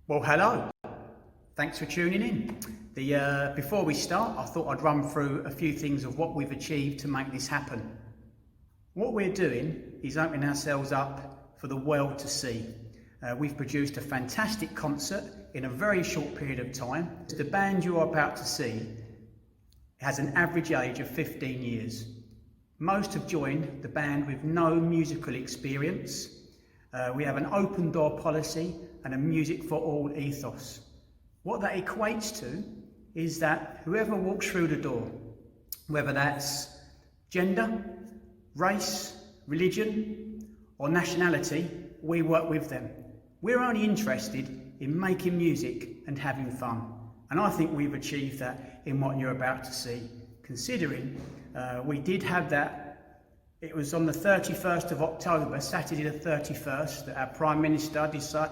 Well, hello. Thanks for tuning in. Before we start, I thought I'd run through a few things of what we've achieved to make this happen. What we're doing is opening ourselves up for the world to see. We've produced a fantastic concert in a very short period of time. The band you're about to see has an average age of 15 years. Most have joined the band with no musical experience. We have an open door policy and a music for all ethos. What that equates to is that whoever walks through the door, whether that's gender, race, religion, or nationality, we work with them. We're only interested in making music and having fun. And I think we've achieved that in what you're about to see, considering we did have that. It was on the 31st of October, Saturday the 31st, that our Prime Minister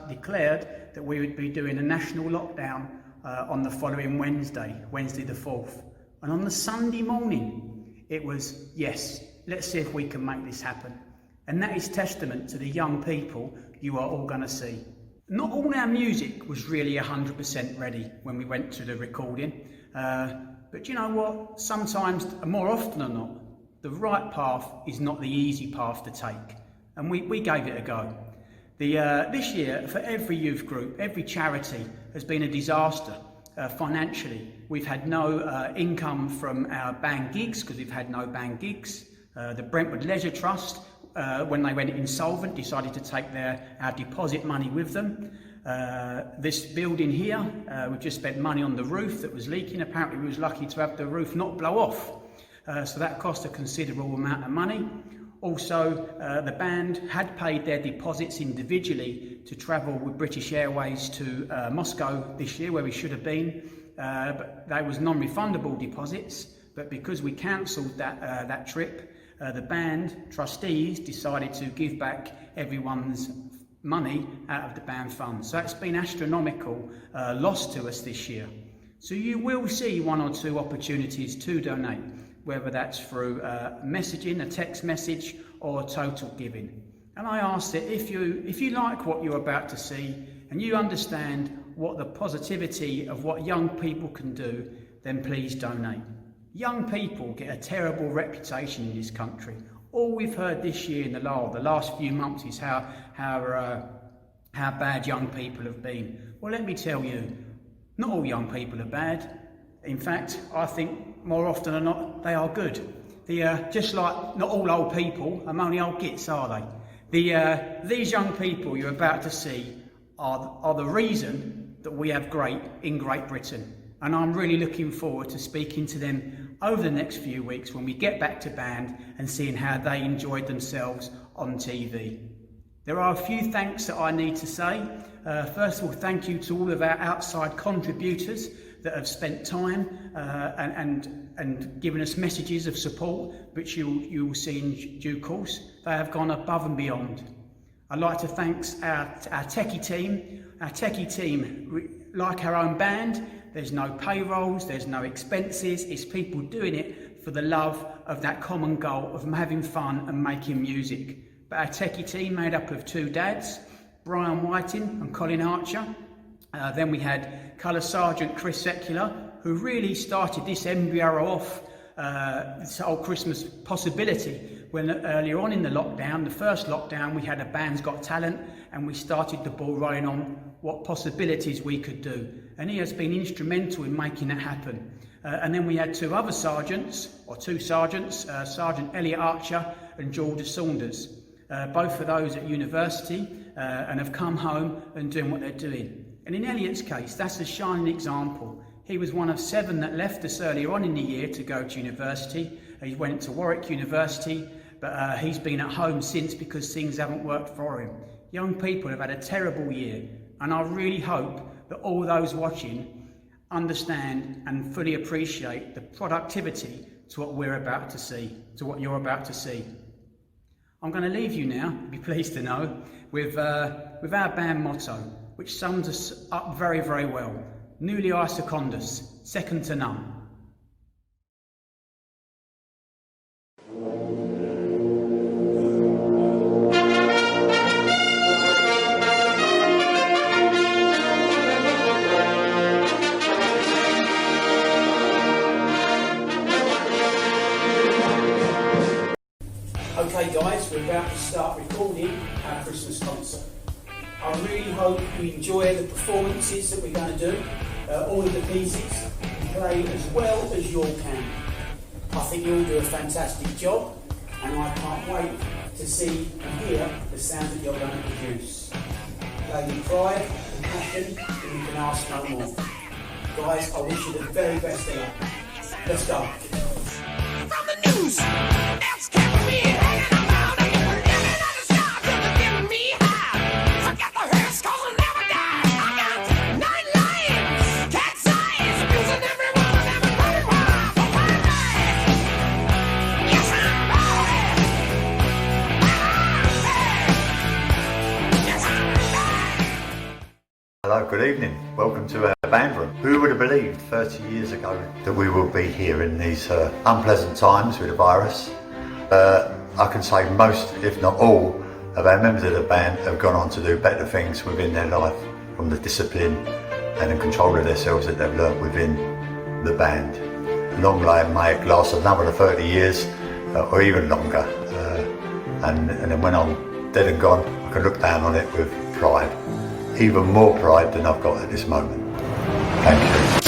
declared that we would be doing a national lockdown on the following Wednesday the 4th. And on the Sunday morning, it was, yes, let's see if we can make this happen. And that is testament to the young people you are all going to see. Not all our music was really 100% ready when we went to the recording. But you know what? Sometimes, more often than not, the right path is not the easy path to take. And we gave it a go. This year, for every youth group, every charity has been a disaster financially. We've had no income from our band gigs, because we've had no band gigs. The Brentwood Leisure Trust, when they went insolvent, decided to take our deposit money with them. This building here, we've just spent money on the roof that was leaking. Apparently we was lucky to have the roof not blow off. So that cost a considerable amount of money. Also, the band had paid their deposits individually to travel with British Airways to Moscow this year, where we should have been. But they was non-refundable deposits. But because we cancelled that trip, the band trustees decided to give back everyone's money out of the band fund. So it's been astronomical loss to us this year. So you will see one or two opportunities to donate, whether that's through messaging, a text message, or total giving. And I ask that if you like what you're about to see and you understand what the positivity of what young people can do, then please donate. Young people get a terrible reputation in this country. All we've heard this year in the last few months is how bad young people have been. Well, let me tell you, not all young people are bad. In fact, I think more often than not, they are good. Just like not all old people are only old gits, are they? These young people you're about to see are the reason that we have in Great Britain. And I'm really looking forward to speaking to them over the next few weeks when we get back to band and seeing how they enjoyed themselves on TV. There are a few thanks that I need to say. First of all, thank you to all of our outside contributors that have spent time and given us messages of support, which you will see in due course. They have gone above and beyond. I'd like to thank our techie team. Our techie team, like our own band, there's no payrolls, there's no expenses. It's people doing it for the love of that common goal of having fun and making music. But our techie team, made up of two dads, Brian Whiting and Colin Archer. Then we had Colour Sergeant Chris Secular, who really started this embryo off, this whole Christmas possibility, when earlier on in the lockdown, the first lockdown, we had a Band's Got Talent, and we started the ball rolling on what possibilities we could do. And he has been instrumental in making that happen. And then we had two sergeants, Sergeant Elliot Archer and Georgia Saunders. Both of those at university and have come home and doing what they're doing. And in Elliot's case, that's a shining example. He was one of 7 that left us earlier on in the year to go to university. He went to Warwick University, but he's been at home since because things haven't worked for him. Young people have had a terrible year, and I really hope that all those watching understand and fully appreciate the productivity to what we're about to see, to what you're about to see. I'm going to leave you now, be pleased to know, with our band motto, which sums us up very, very well. Nullius secundus, second to none. Okay guys, we're about to start recording our Christmas concert. I really hope you enjoy the performances that we're going to do, all of the pieces, play as well as you all can. I think you'll do a fantastic job, and I can't wait to see and hear the sound that you're going to produce. Play with pride and passion, and you can ask no more. Guys, I wish you the very best of luck. Let's go. From the news, that's kept me hanging around and you're living on the stars and they're giving me high. Forget the hearse, cause I'll never die. I got 9 lions, cat's eyes, abusing every one of them and running wild for my life. Yes, I'm bad. Yes, I'm bad. Hello, good evening. Welcome to our band room. Who would have believed 30 years ago that we would be here in these unpleasant times with the virus? I can say most, if not all, of our members of the band have gone on to do better things within their life, from the discipline and the control of themselves that they've learnt within the band. Long may it last another 30 years or even longer. And then when I'm dead and gone, I can look down on it with pride. Even more pride than I've got at this moment. Thank you.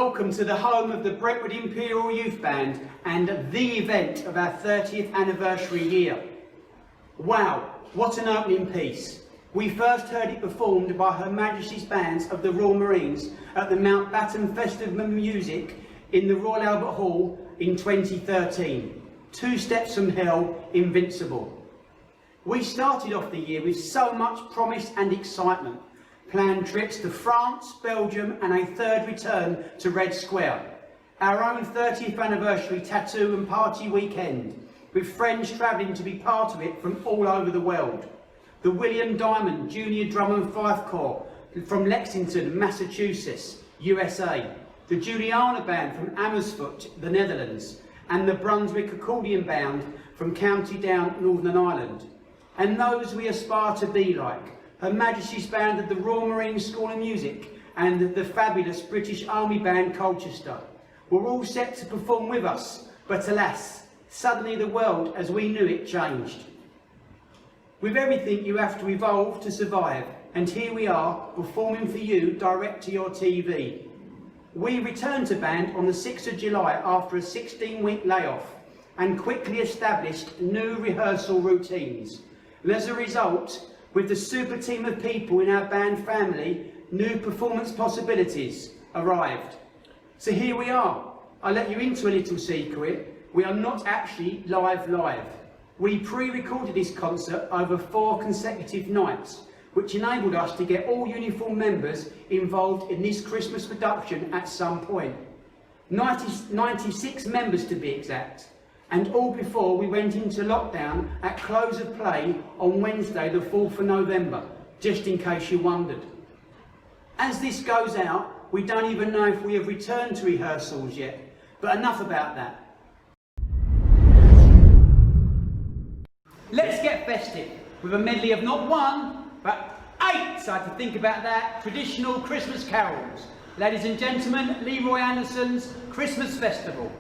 Welcome to the home of the Brentwood Imperial Youth Band and the event of our 30th anniversary year. Wow, what an opening piece. We first heard it performed by Her Majesty's Bands of the Royal Marines at the Mountbatten Festival of Music in the Royal Albert Hall in 2013. Two Steps from Hell, Invincible. We started off the year with so much promise and excitement. Planned trips to France, Belgium and a third return to Red Square. Our own 30th anniversary tattoo and party weekend, with friends travelling to be part of it from all over the world. The William Diamond Junior Drum and Fife Corps from Lexington, Massachusetts, USA. The Juliana Band from Amersfoort, the Netherlands. And the Brunswick Accordion Band from County Down, Northern Ireland. And those we aspire to be like. Her Majesty's Band of the Royal Marine School of Music and the fabulous British Army Band Colchester were all set to perform with us, but alas, suddenly the world as we knew it changed. With everything you have to evolve to survive, and here we are performing for you direct to your TV. We returned to band on the 6th of July after a 16-week layoff and quickly established new rehearsal routines. And as a result, with the super team of people in our band family, new performance possibilities arrived. So here we are. I'll let you into a little secret. We are not actually live. We pre-recorded this concert over 4 consecutive nights, which enabled us to get all uniform members involved in this Christmas production at some point. 96 members to be exact. And all before we went into lockdown at close of play on Wednesday the 4th of November, just in case you wondered. As this goes out, we don't even know if we have returned to rehearsals yet, but enough about that. Let's get festive with a medley of not 1, but 8, so I had to think about that, traditional Christmas carols. Ladies and gentlemen, Leroy Anderson's Christmas Festival.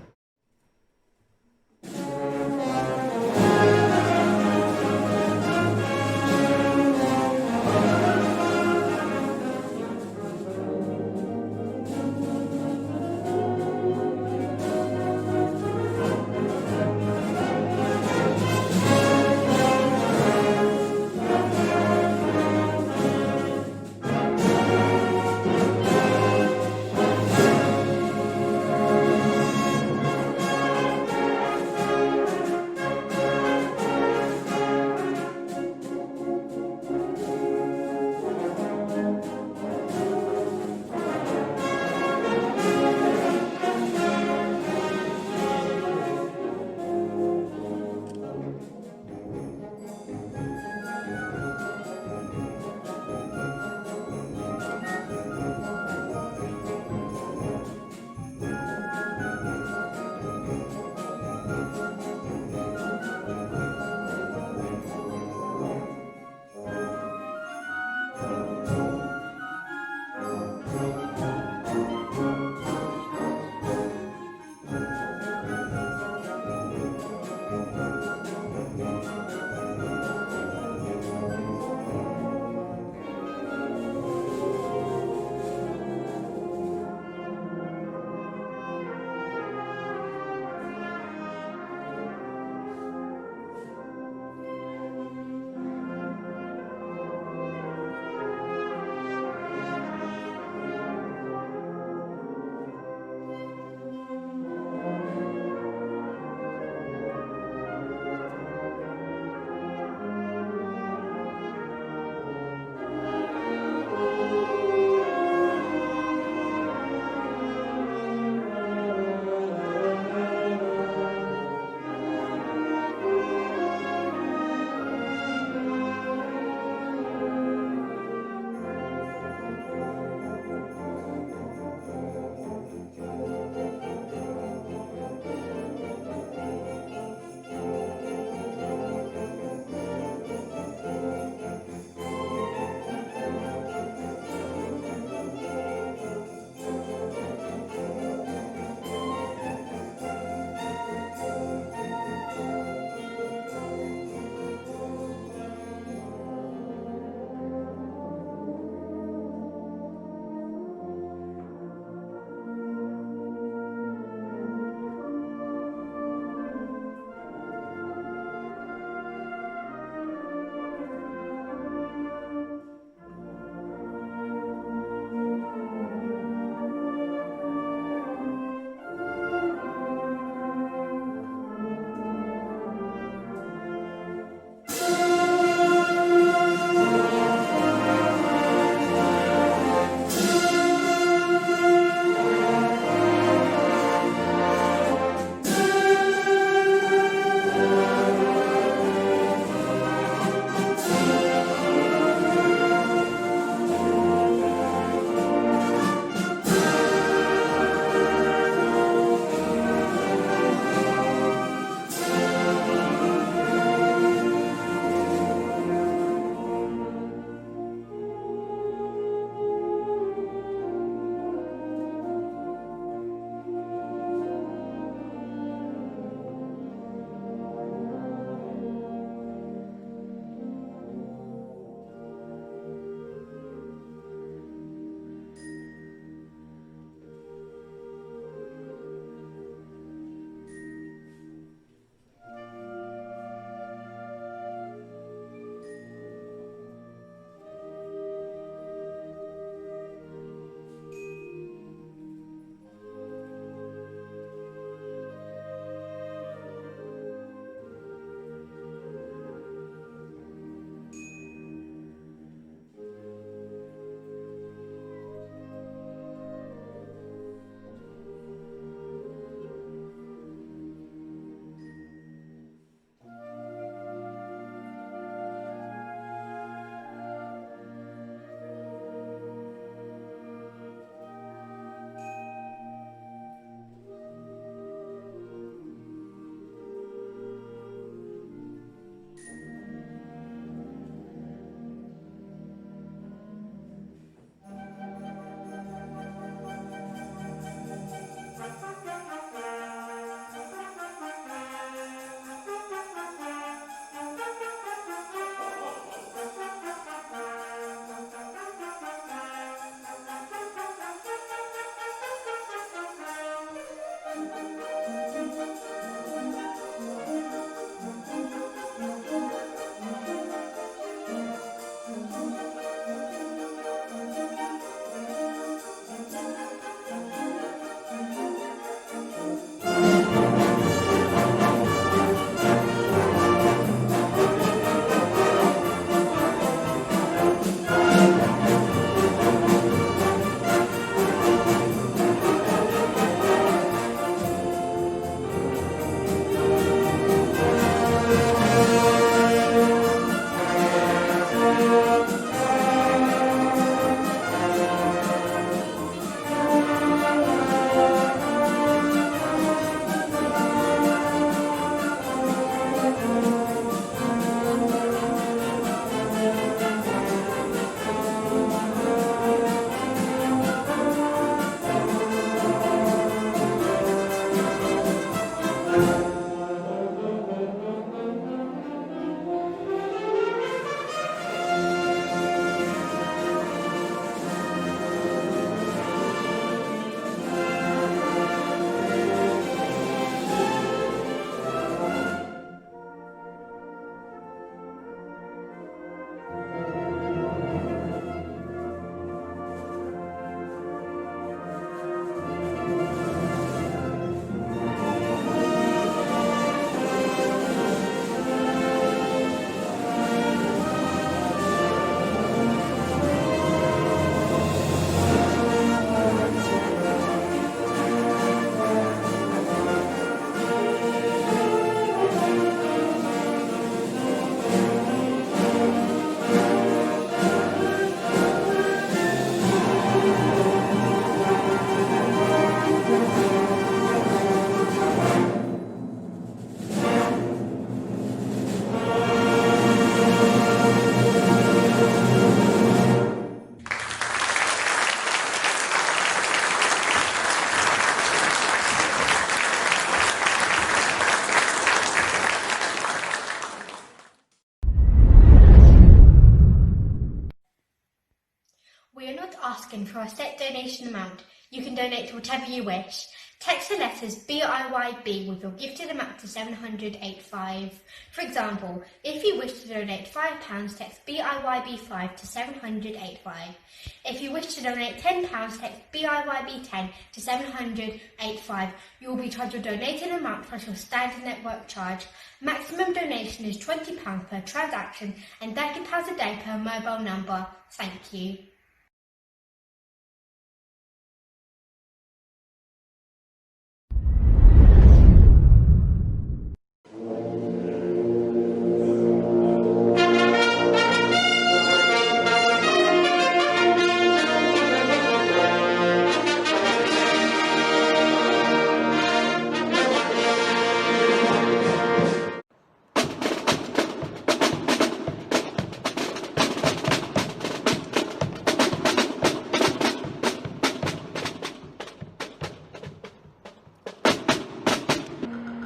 asking for a set donation amount. You can donate to whatever you wish. Text the letters BIYB with your gifted amount to 70085. For example, if you wish to donate £5, text BIYB5 to 70085. If you wish to donate £10, text BIYB10 to 70085. You will be charged your donated amount plus your standard network charge. Maximum donation is £20 per transaction and £30 a day per mobile number. Thank you.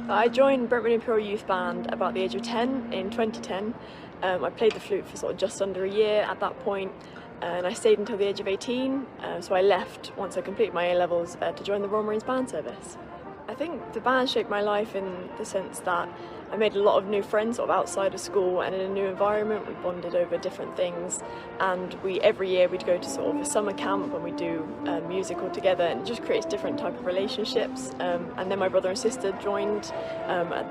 I joined Brentwood Imperial Youth Band about the age of 10 in 2010. I played the flute for sort of just under a year at that point, and I stayed until the age of 18, so I left once I completed my A-levels to join the Royal Marines Band Service. I think the band shaped my life in the sense that I made a lot of new friends sort of outside of school and in a new environment. We bonded over different things, and every year we'd go to sort of a summer camp and we'd do musical together, and it just creates different type of relationships. And then my brother and sister joined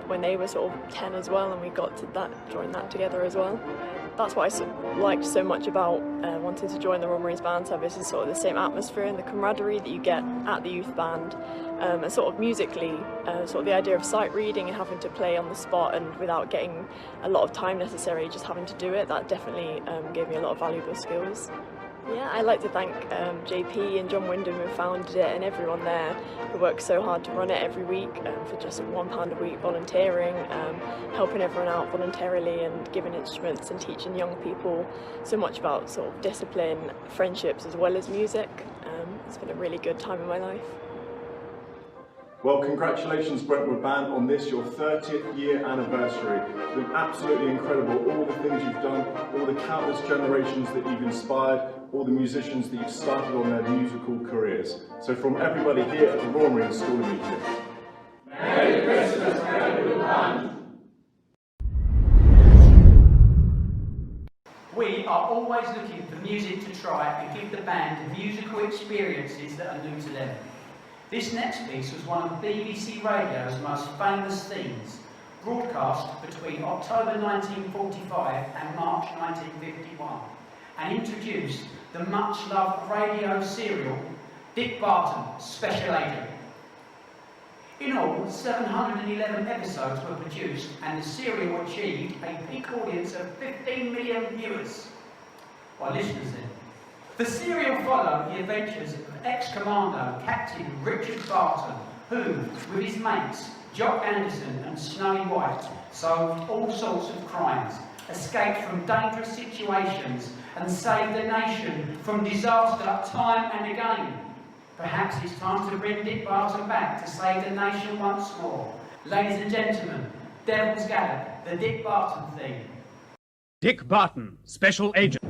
when they were sort of 10 as well, and we got to join that together as well. That's what I liked so much about wanting to join the Royal Marines Band Service, is sort of the same atmosphere and the camaraderie that you get at the youth band, and sort of musically, sort of the idea of sight reading and having to play on the spot and without getting a lot of time necessary, just having to do it, that definitely gave me a lot of valuable skills. Yeah, I'd like to thank JP and John Wyndham who founded it, and everyone there who works so hard to run it every week for just £1 a week volunteering, helping everyone out voluntarily and giving instruments and teaching young people so much about sort of discipline, friendships as well as music. It's been a really good time in my life. Well, congratulations Brentwood Band on this, your 30th year anniversary. It's been absolutely incredible, all the things you've done, all the countless generations that you've inspired, all the musicians that you've started on their musical careers. So from everybody here at the Royal Marines School of Music, Merry Christmas, Brentwood Band! We are always looking for music to try and give the band musical experiences that are new to them. This next piece was one of BBC Radio's most famous themes, broadcast between October 1945 and March 1951, and introduced the much-loved radio serial Dick Barton, Special Agent. In all, 711 episodes were produced, and the serial achieved a peak audience of 15 million viewers. Well, listeners then. The serial followed the adventures of ex-commando Captain Richard Barton, who, with his mates Jock Anderson and Snowy White, solved all sorts of crimes, escaped from dangerous situations, and saved the nation from disaster time and again. Perhaps it's time to bring Dick Barton back to save the nation once more. Ladies and gentlemen, Devil's Gallop, the Dick Barton theme. Dick Barton, Special Agent.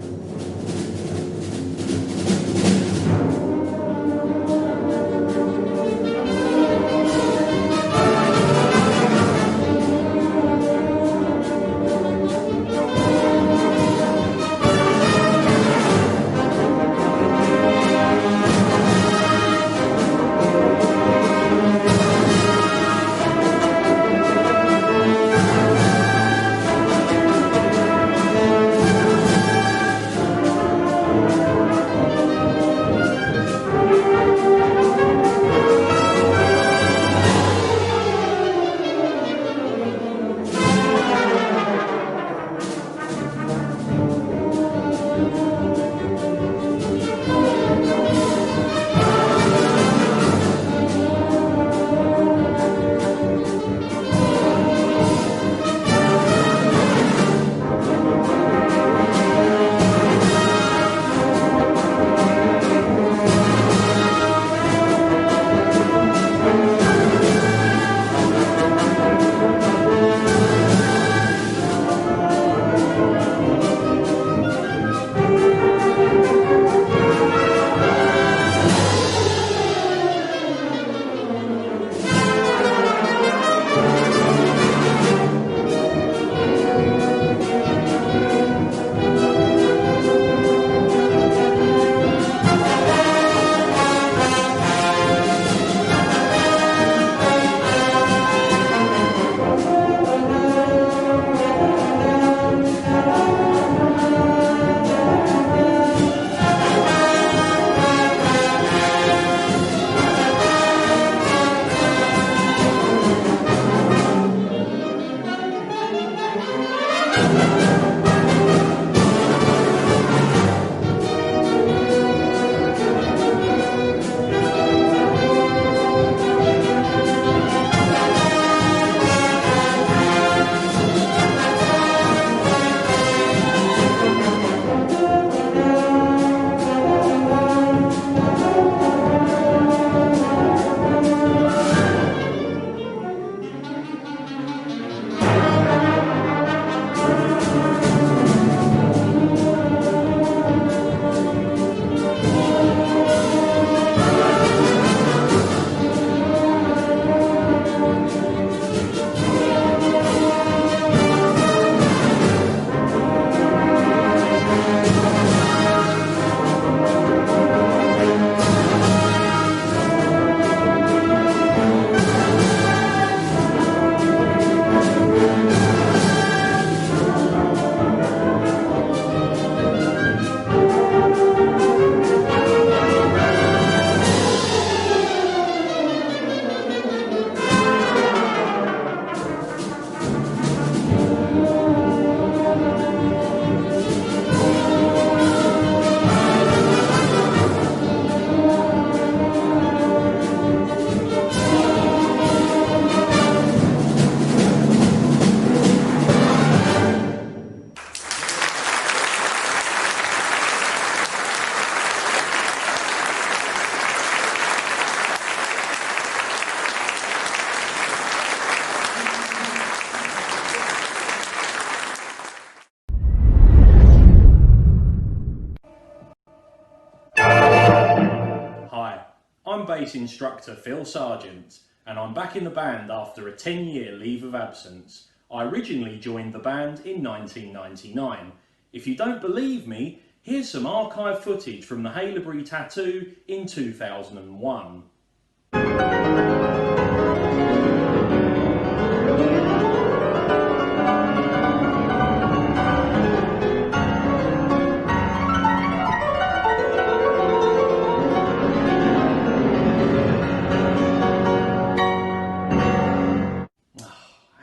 and bass instructor Phil Sargent, and I'm back in the band after a 10-year leave of absence. I originally joined the band in 1999. If you don't believe me, here's some archive footage from the Haileybury Tattoo in 2001.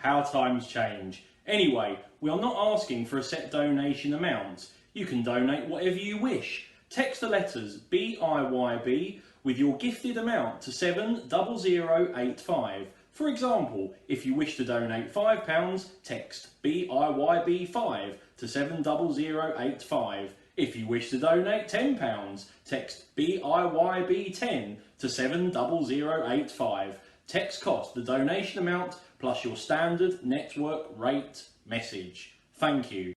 How times change. Anyway, we are not asking for a set donation amount. You can donate whatever you wish. Text the letters BIYB with your gifted amount to 70085. For example, if you wish to donate £5, text BIYB5 to 70085. If you wish to donate £10, text BIYB10 to 70085. Text cost the donation amount plus your standard network rate message. Thank you.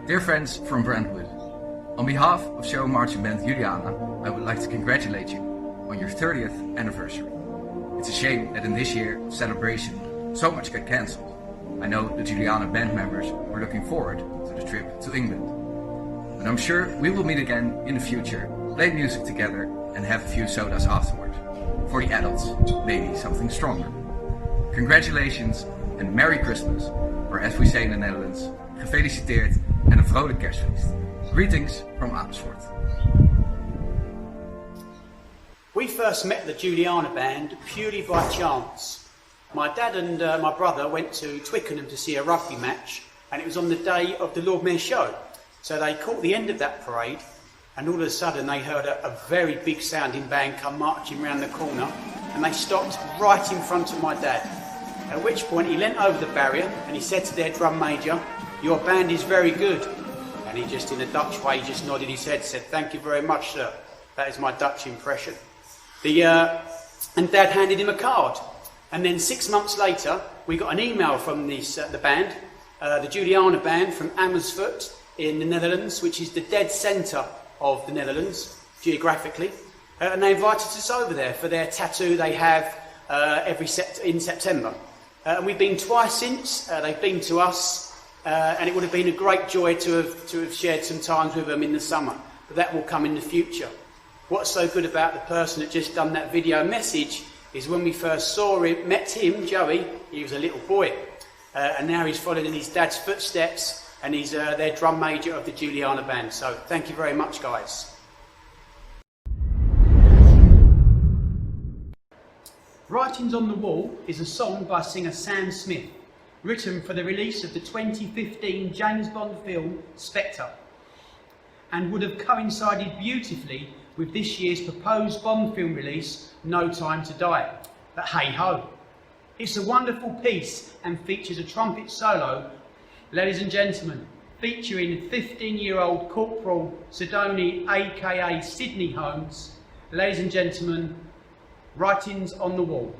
Dear friends from Brentwood, on behalf of show marching band Juliana, I would like to congratulate you on your 30th anniversary. It's a shame that in this year of celebration so much got cancelled. I know the Juliana band members were looking forward to the trip to England. And I'm sure we will meet again in the future, play music together and have a few sodas afterward. For the adults, maybe something stronger. Congratulations and Merry Christmas, or as we say in the Netherlands, gefeliciteerd en een vrolijk kerstfeest. Greetings from Amersfoort. We first met the Juliana band purely by chance. My dad and my brother went to Twickenham to see a rugby match, and it was on the day of the Lord Mayor's show. So they caught the end of that parade, and all of a sudden they heard a very big sounding band come marching round the corner, and they stopped right in front of my dad. At which point he leant over the barrier and he said to their drum major, "Your band is very good." And he just, in a Dutch way, just nodded his head, said, "Thank you very much, sir." That is my Dutch impression. And Dad handed him a card. And then 6 months later, we got an email from the band, the Juliana band from Amersfoort in the Netherlands, which is the dead centre of the Netherlands, geographically. And they invited us over there for their tattoo they have in September. And we've been twice since. They've been to us, and it would have been a great joy to have shared some times with them in the summer. But that will come in the future. What's so good about the person that just done that video message is when we first met him, Joey, he was a little boy. And now he's following in his dad's footsteps, and he's their drum major of the Juliana band. So thank you very much, guys. Writings on the Wall is a song by singer Sam Smith, written for the release of the 2015 James Bond film Spectre, and would have coincided beautifully with this year's proposed Bond film release, No Time to Die. But hey ho! It's a wonderful piece and features a trumpet solo, ladies and gentlemen, featuring 15-year-old Corporal Sidoni aka Sydney Holmes. Ladies and gentlemen, Writings on the Wall.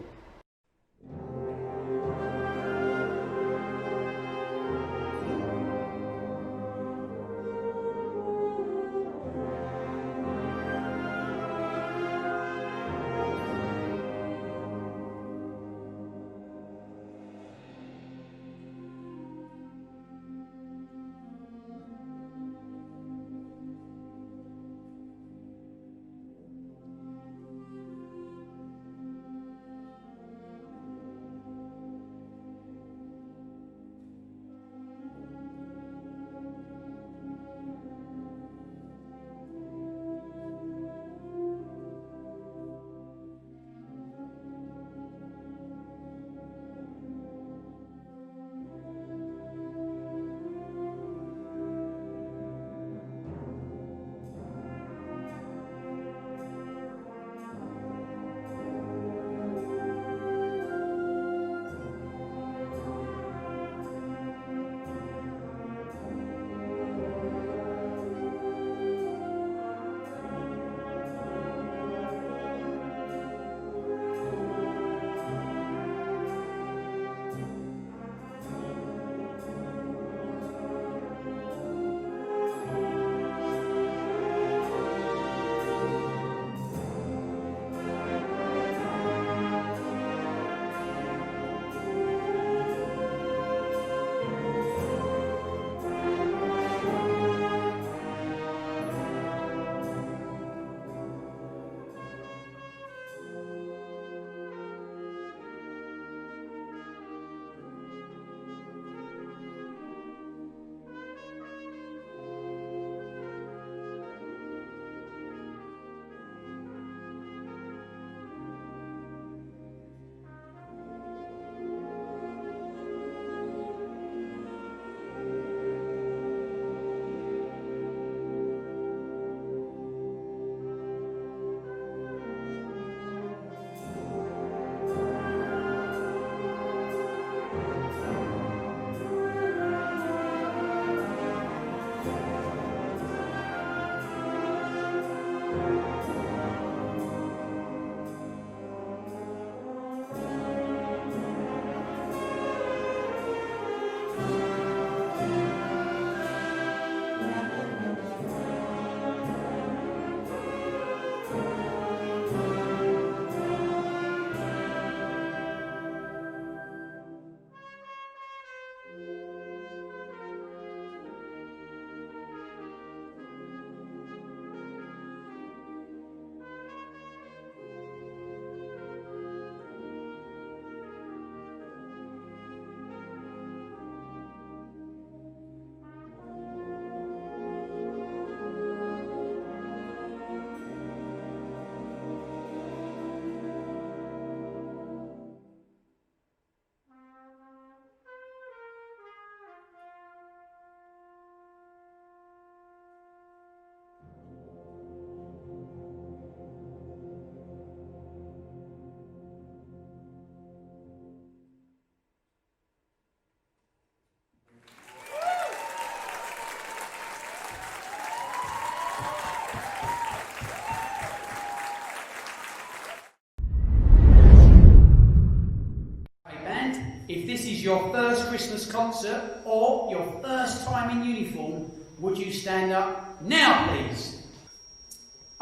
your first Christmas concert or your first time in uniform, would you stand up now, please?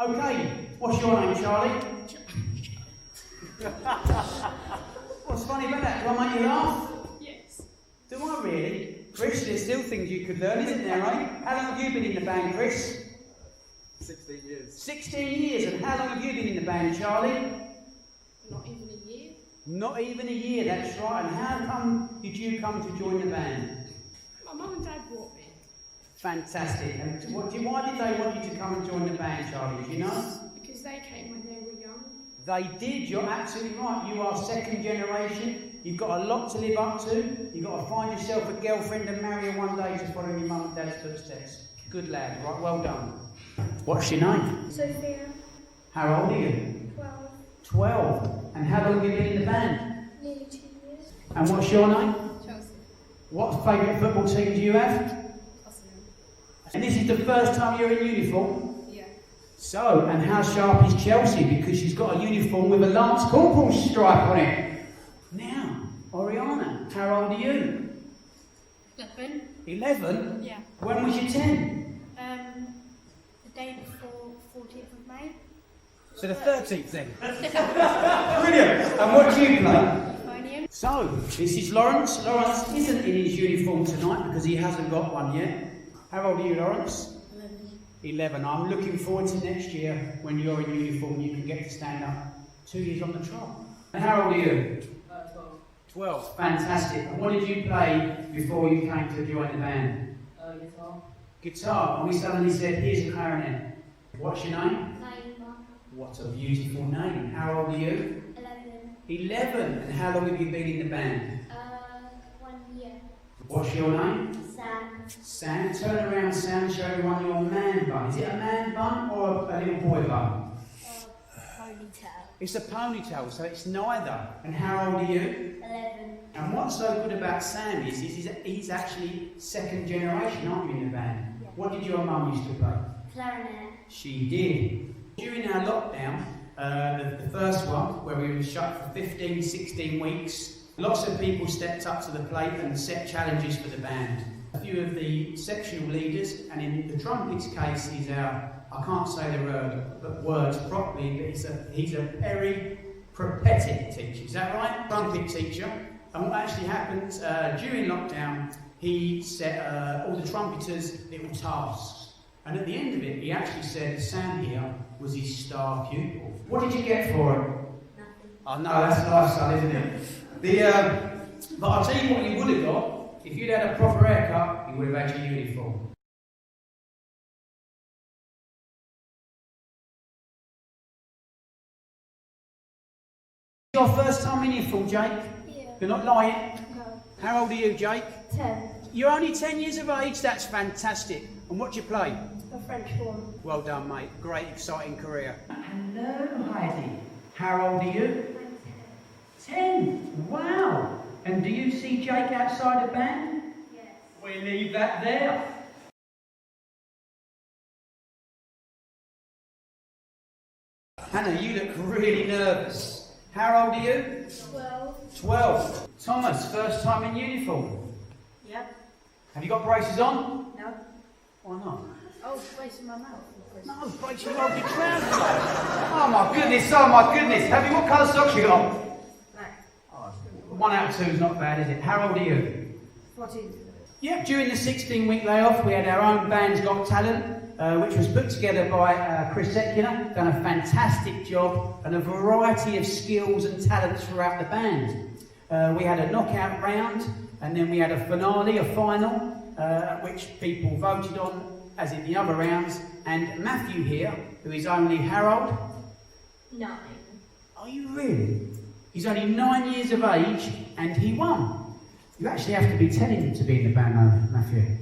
Okay, what's your name, Charlie? What's funny about that? Do I make you laugh? Yes. Do I really? Chris, there's still things you could learn, isn't there, eh? How long have you been in the band, Chris? 16 years. 16 years, and how long have you been in the band, Charlie? Not even a year. Not even a year, that's right. And how come did you come to join the band? My mum and dad brought me. Fantastic. And why did they want you to come and join the band, Charlie? Do you know? Because they came when they were young. They did, you're absolutely right. You are second generation. You've got a lot to live up to. You've got to find yourself a girlfriend and marry her one day to follow your mum and dad's footsteps. Good lad, right, well done. What's your name? Sophia, How old are you? 12, 12. And how long have you been in the band? nearly 2 years. And what's your name? Chelsea. What favourite football team do you have? Tottenham. And this is the first time you're in uniform? Yeah. So, and how sharp is Chelsea? Because she's got a uniform with a Lance Corporal stripe on it. Now, Oriana, how old are you? 11. 11? Yeah. When was you 10? The day before 14th of May. So the 13th then. Brilliant. And what do you play? Euphonium. So, this is Lawrence. Lawrence isn't in his uniform tonight because he hasn't got one yet. How old are you, Lawrence? 11. I'm looking forward to next year when you're in uniform you can get to stand up 2 years on the trot. And how old are you? 12. 12. Fantastic. And what did you play before you came to join the band? Guitar. Guitar. And we suddenly said, here's a clarinet. What's your name? Naima. What a beautiful name. How old are you? 11. 11. And how long have you been in the band? 1 year. What's your name? Sam. Sam. Turn around, Sam. Show everyone your man bun. Is it a man bun or a little boy bun? Ponytail. It's a ponytail, so it's neither. And how old are you? 11. And what's so good about Sam is he's actually second generation, aren't you, in the band? Yeah. What did your mum used to play? Clarinet. She did. During our lockdown, the first one, where we were shut for 15, 16 weeks, lots of people stepped up to the plate and set challenges for the band. A few of the sectional leaders, and in the trumpet's case, he's our, I can't say the words properly, but he's a peripatetic teacher, is that right? Trumpet teacher. And what actually happened during lockdown, he set all the trumpeters little tasks. And at the end of it, he actually said Sam here was his star pupil. What did you get for it? Nothing. Oh no, that's the lifestyle, isn't it? But I'll tell you what you would have got. If you'd had a proper haircut, you would have had your uniform. Your first time in uniform, Jake? Yeah. You're not lying? No. How old are you, Jake? 10. You're only 10 years of age? That's fantastic. And what do you play? A French horn. Well done, mate. Great, exciting career. Hello, Heidi. How old are you? 10. 10. Wow. And do you see Jake outside the band? Yes. We leave that there. Hannah, you look really nervous. How old are you? 12. 12. Thomas, first time in uniform. Yep. Have you got braces on? No. Why not? Oh, brace in my mouth. No, braces on your trousers. Oh my goodness, oh my goodness. Have you, what colour socks you got? Black. 1 out of 2 is not bad, is it? How old are you? 14. Yep, during the 16-week layoff, we had our own Band's Got Talent, which was put together by Chris Sekula, done a fantastic job, and a variety of skills and talents throughout the band. We had a knockout round, and then we had a finale, a final, which people voted on, as in the other rounds, and Matthew here, who is only how old? 9. Are you really? He's only 9 years of age, and he won. You actually have to be telling him to be in the band though, Matthew.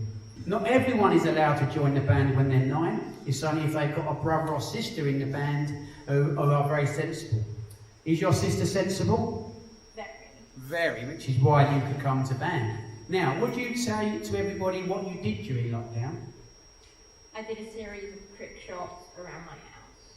Not everyone is allowed to join the band when they're 9. It's only if they've got a brother or sister in the band who are very sensible. Is your sister sensible? Very. Very, which is why you could come to band. Now, would you say to everybody what you did during lockdown? I did a series of trick shots around my house.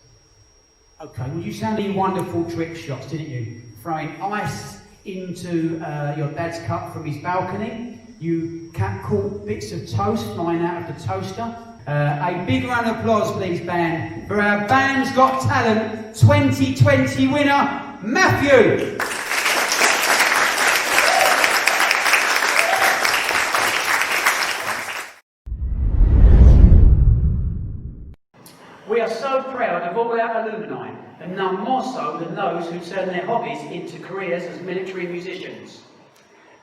Okay, well you sounded wonderful trick shots, didn't you? Throwing ice into your dad's cup from his balcony. You caught bits of toast flying out of the toaster. A big round of applause, please, band, for our Band's Got Talent 2020 winner, Matthew. We are so proud of all our alumni, and none more so than those who turn their hobbies into careers as military musicians.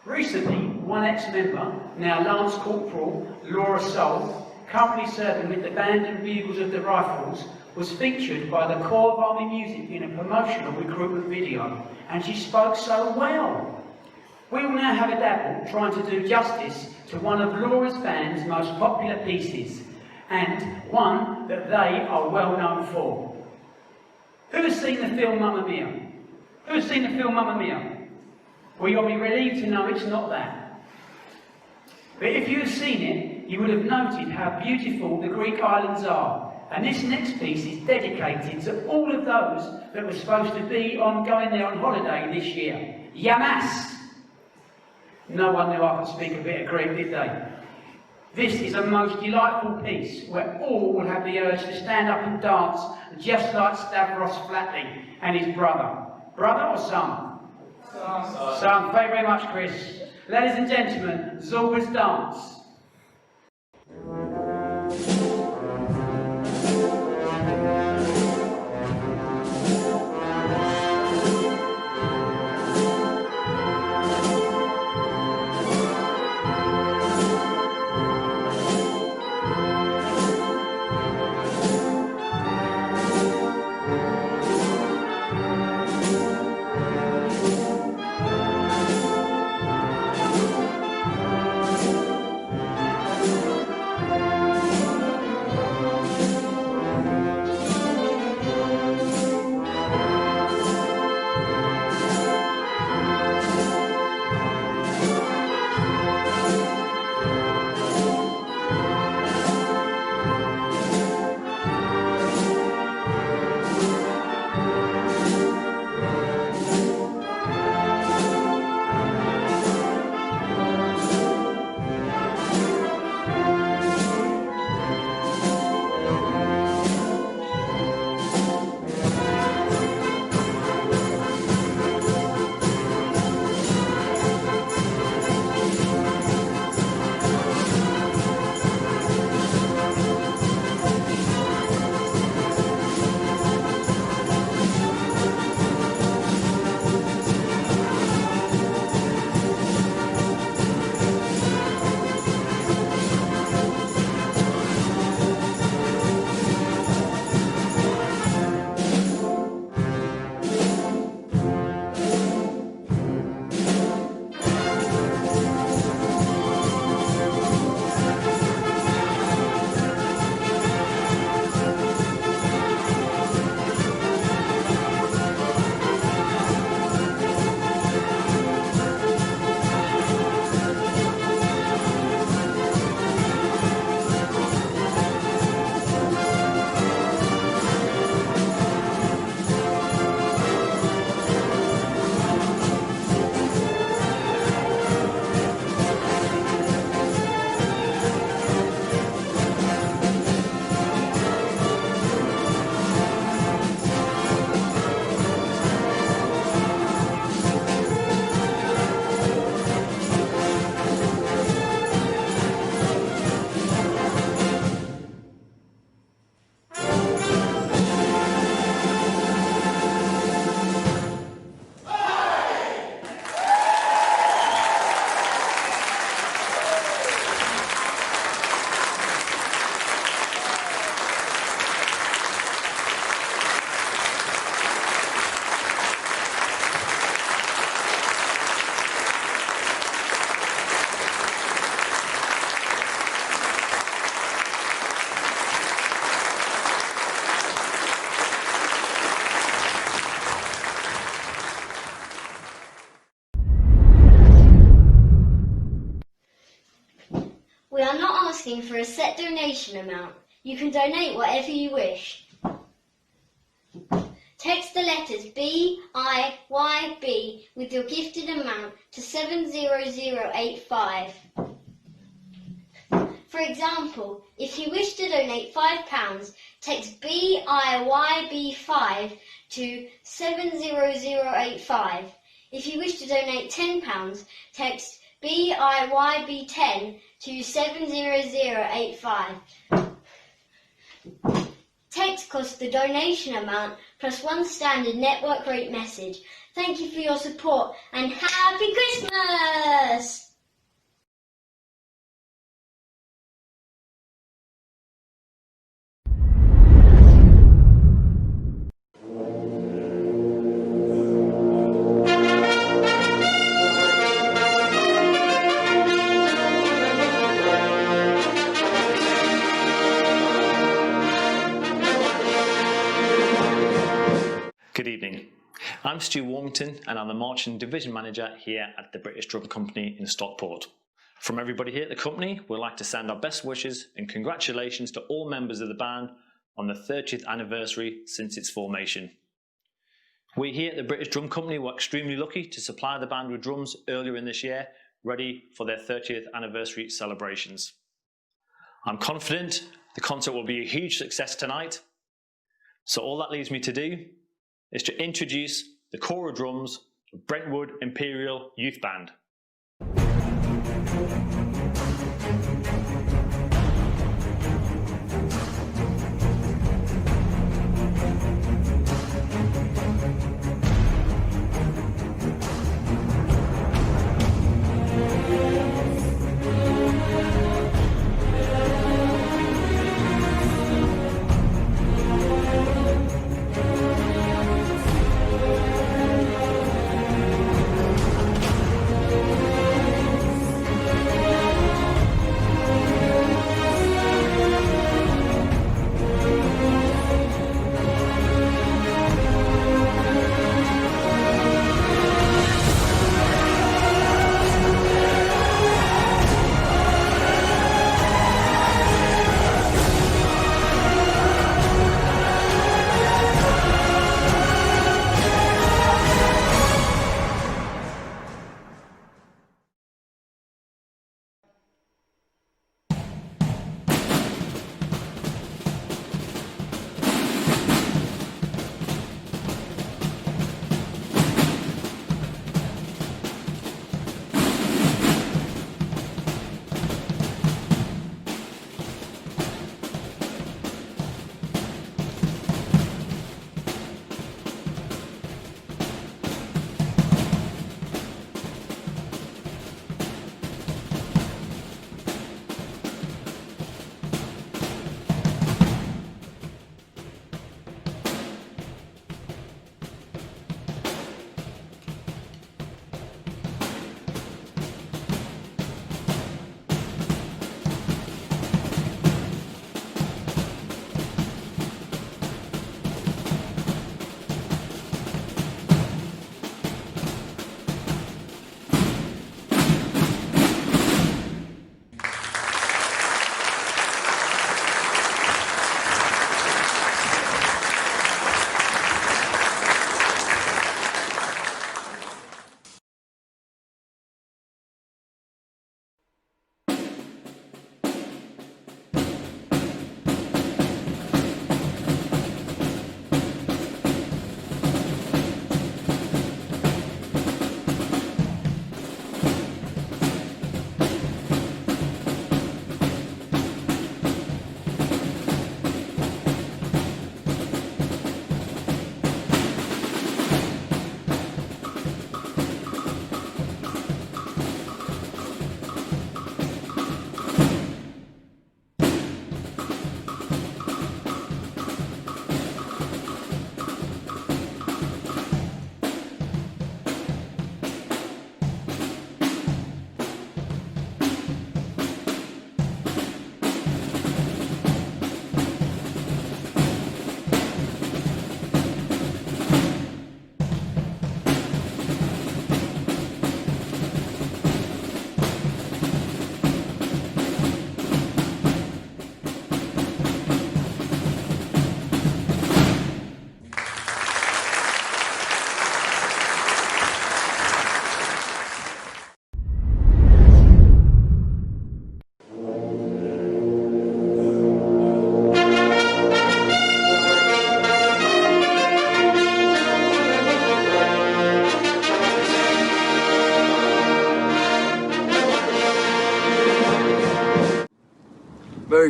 Recently, one ex-member, now Lance Corporal Laura Soul, currently serving with the Band and Bugles of the Rifles, was featured by the Corps of Army Music in a promotional recruitment video, and she spoke so well. We will now have a dabble trying to do justice to one of Laura's band's most popular pieces, and one that they are well known for. Who has seen the film Mamma Mia? Who has seen the film Mamma Mia? Well, you'll be relieved to know it's not that. But if you have seen it, you would have noted how beautiful the Greek islands are. And this next piece is dedicated to all of those that were supposed to be going there on holiday this year. Yamas! No one knew I could speak a bit of Greek, did they? This is a most delightful piece where all will have the urge to stand up and dance, just like Stavros Flatley and his brother. Brother or son? Son. Thank you very much, Chris. Ladies and gentlemen, Zorba's Dance. We are not asking for a set donation amount. You can donate whatever you wish. Text the letters BIYB with your gifted amount to 70085. For example, if you wish to donate £5, text BIYB5 to 70085. If you wish to donate £10, text BIYB10 to 70085. Text costs the donation amount plus one standard network rate message. Thank you for your support and Happy Christmas! Good evening. I'm Stu Warmington and I'm the Marching Division Manager here at the British Drum Company in Stockport. From everybody here at the company, we'd like to send our best wishes and congratulations to all members of the band on the 30th anniversary since its formation. We here at the British Drum Company were extremely lucky to supply the band with drums earlier in this year, ready for their 30th anniversary celebrations. I'm confident the concert will be a huge success tonight, so all that leaves me to do is to introduce the Corps of Drums of Brentwood Imperial Youth Band.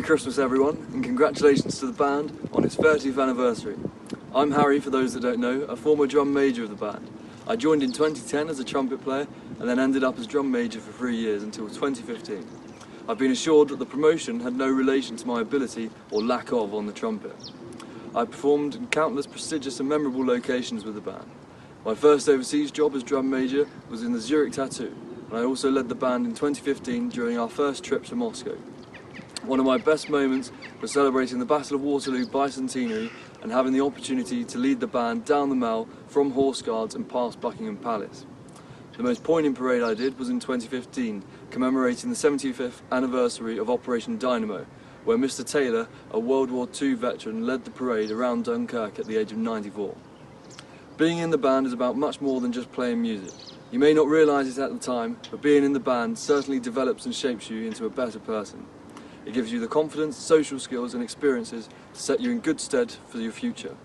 Christmas everyone, and congratulations to the band on its 30th anniversary. I'm Harry, for those that don't know, a former drum major of the band. I joined in 2010 as a trumpet player and then ended up as drum major for 3 years until 2015. I've been assured that the promotion had no relation to my ability or lack of on the trumpet. I performed in countless prestigious and memorable locations with the band. My first overseas job as drum major was in the Zurich Tattoo, and I also led the band in 2015 during our first trip to Moscow. One of my best moments was celebrating the Battle of Waterloo bicentenary and having the opportunity to lead the band down the Mall from Horse Guards and past Buckingham Palace. The most poignant parade I did was in 2015, commemorating the 75th anniversary of Operation Dynamo, where Mr. Taylor, a World War II veteran, led the parade around Dunkirk at the age of 94. Being in the band is about much more than just playing music. You may not realise it at the time, but being in the band certainly develops and shapes you into a better person. It gives you the confidence, social skills and experiences to set you in good stead for your future.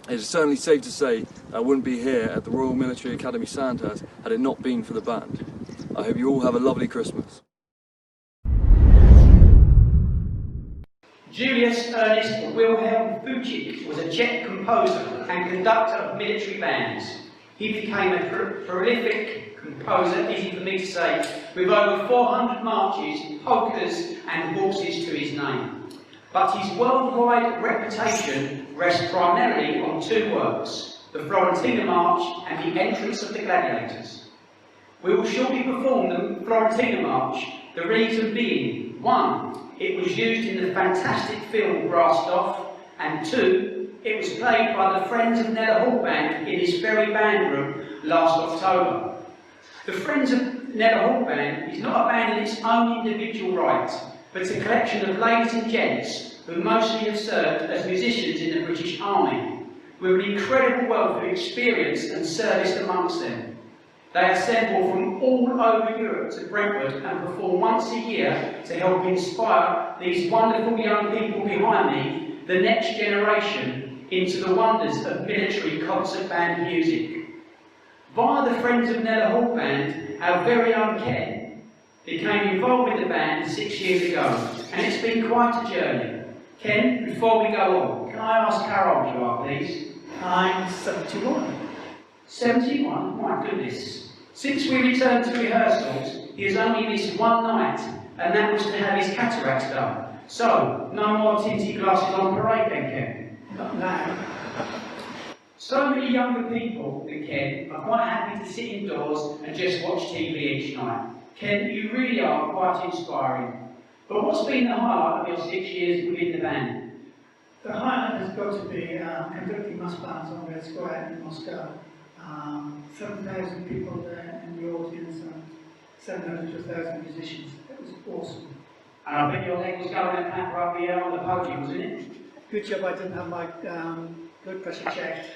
It is certainly safe to say that I wouldn't be here at the Royal Military Academy Sandhurst had it not been for the band. I hope you all have a lovely Christmas. Julius Ernest Wilhelm Fuchik was a Czech composer and conductor of military bands. He became a prolific composer, easy for me to say, with over 400 marches, polkas and waltzes to his name. But his worldwide reputation rests primarily on two works, the Florentina March and the Entrance of the Gladiators. We will shortly perform the Florentina March, the reason being, 1, it was used in the fantastic film Brassed, and 2, it was played by the Friends of Nella Hall Band in this very band room last October. The Friends of Nella Hall Band is not a band in its own individual right, but a collection of ladies and gents who mostly have served as musicians in the British Army, with an incredible wealth of experience and service amongst them. They assemble from all over Europe to Brentwood and perform once a year to help inspire these wonderful young people behind me, the next generation, into the wonders of military concert band music. Via the Friends of Nella Hall Band, our very own Ken became involved with the band 6 years ago, and it's been quite a journey. Ken, before we go on, can I ask how old you are, please? I'm 71. 71? My goodness. Since we returned to rehearsals, he has only missed one night, and that was to have his cataracts done. So, no more tinted glasses on parade then, Ken? Not now. So many younger people than Ken are quite happy to sit indoors and just watch TV each night. Ken, you really are quite inspiring. But what's been the highlight of your 6 years within the band? The highlight has got to be conducting mass bands on Red Square in Moscow. 7,000 people there in the audience and 700 to 1,000 musicians. It was awesome. And I bet your leg was going at that right here on the podium, wasn't it? Good job I didn't have my blood pressure checked.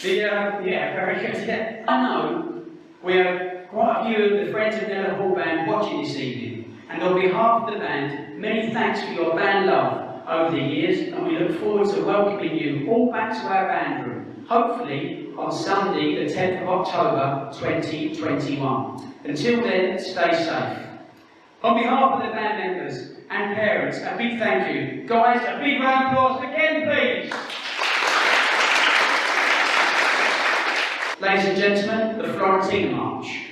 Yeah, very good. Yeah. I know we have quite a few of the Friends of Nella Hall Band watching this evening, and on behalf of the band, many thanks for your band love over the years, and we look forward to welcoming you all back to our band room, hopefully on Sunday the 10th of October 2021. Until then, stay safe. On behalf of the band members and parents, a big thank you. Guys, a big round of applause for Ken, please. Ladies and gentlemen, the Florentina March.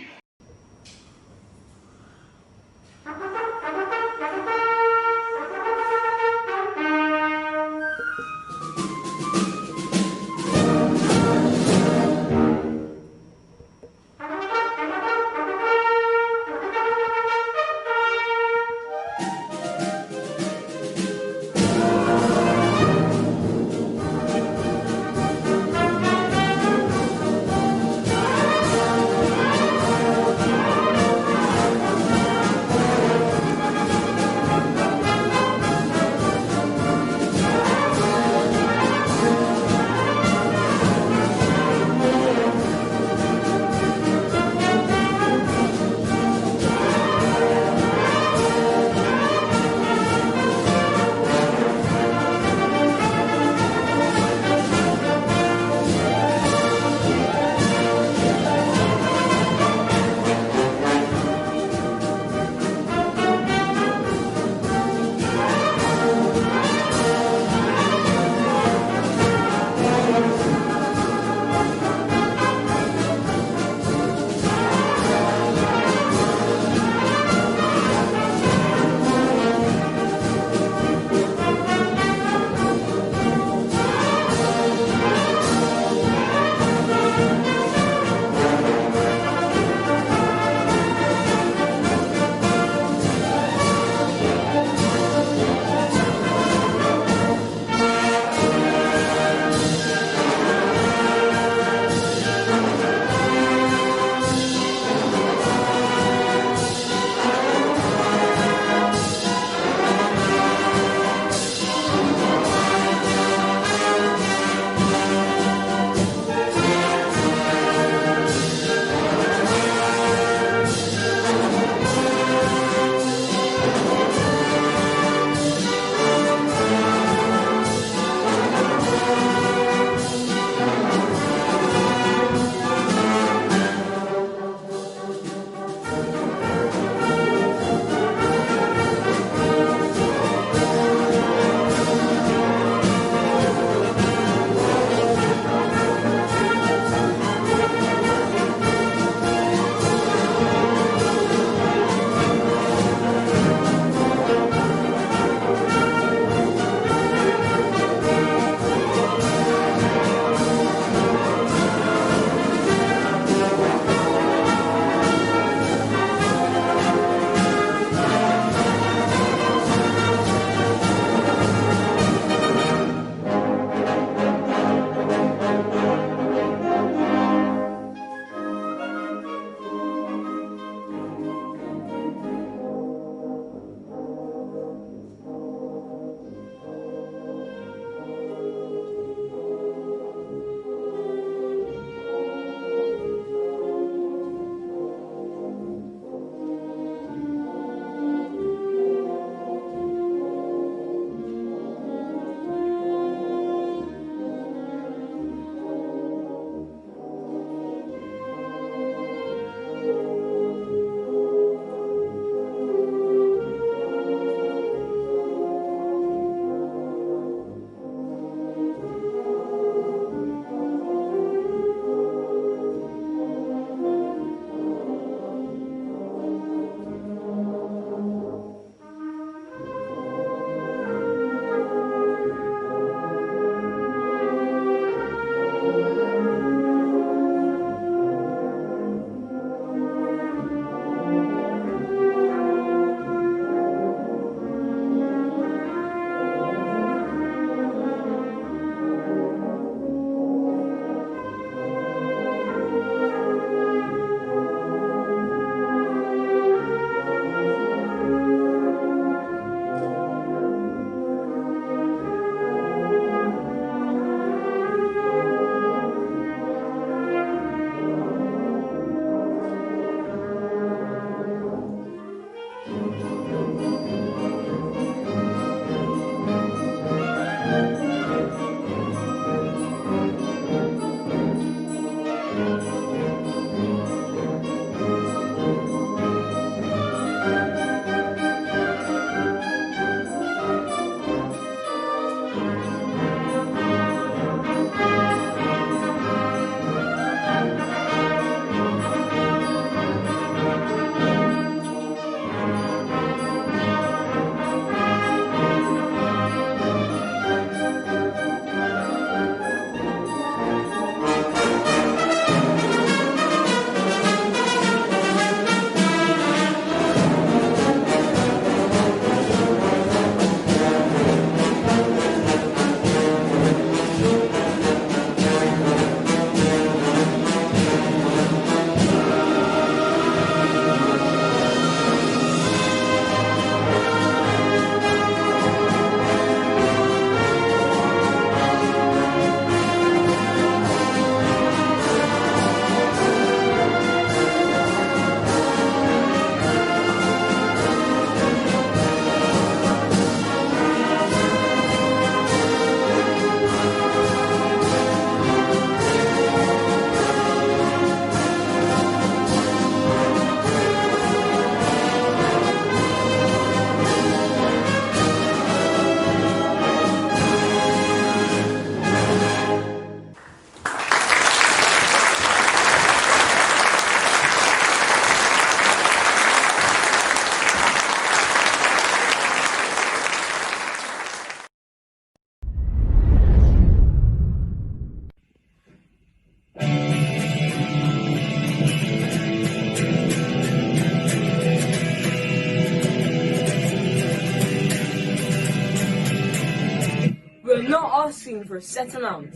asking for a set amount.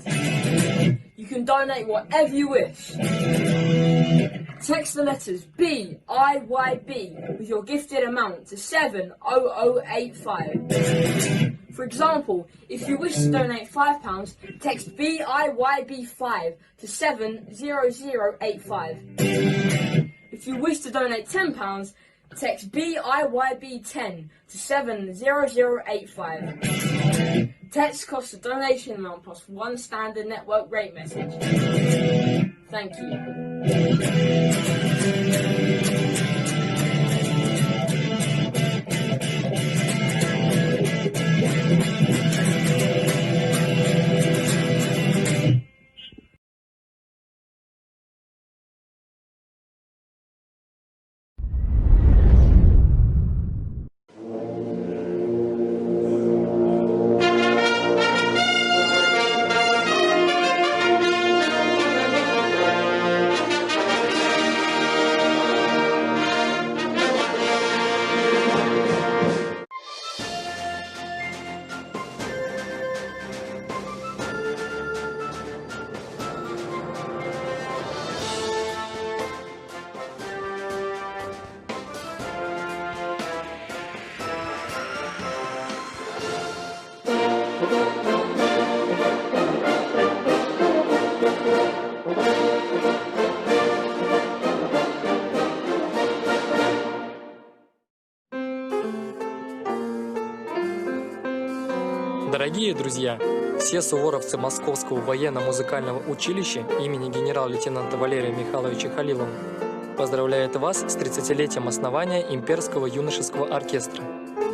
You can donate whatever you wish. Text the letters BIYB with your gifted amount to 70085. For example, if you wish to donate £5, text BIYB5 to 70085. If you wish to donate £10, text BIYB10 to 70085. Text costs the donation amount plus one standard network rate message. Thank you. Дорогие друзья, все суворовцы Московского военно-музыкального училища имени генерал-лейтенанта Валерия Михайловича Халилова поздравляют вас с 30-летием основания Имперского юношеского оркестра.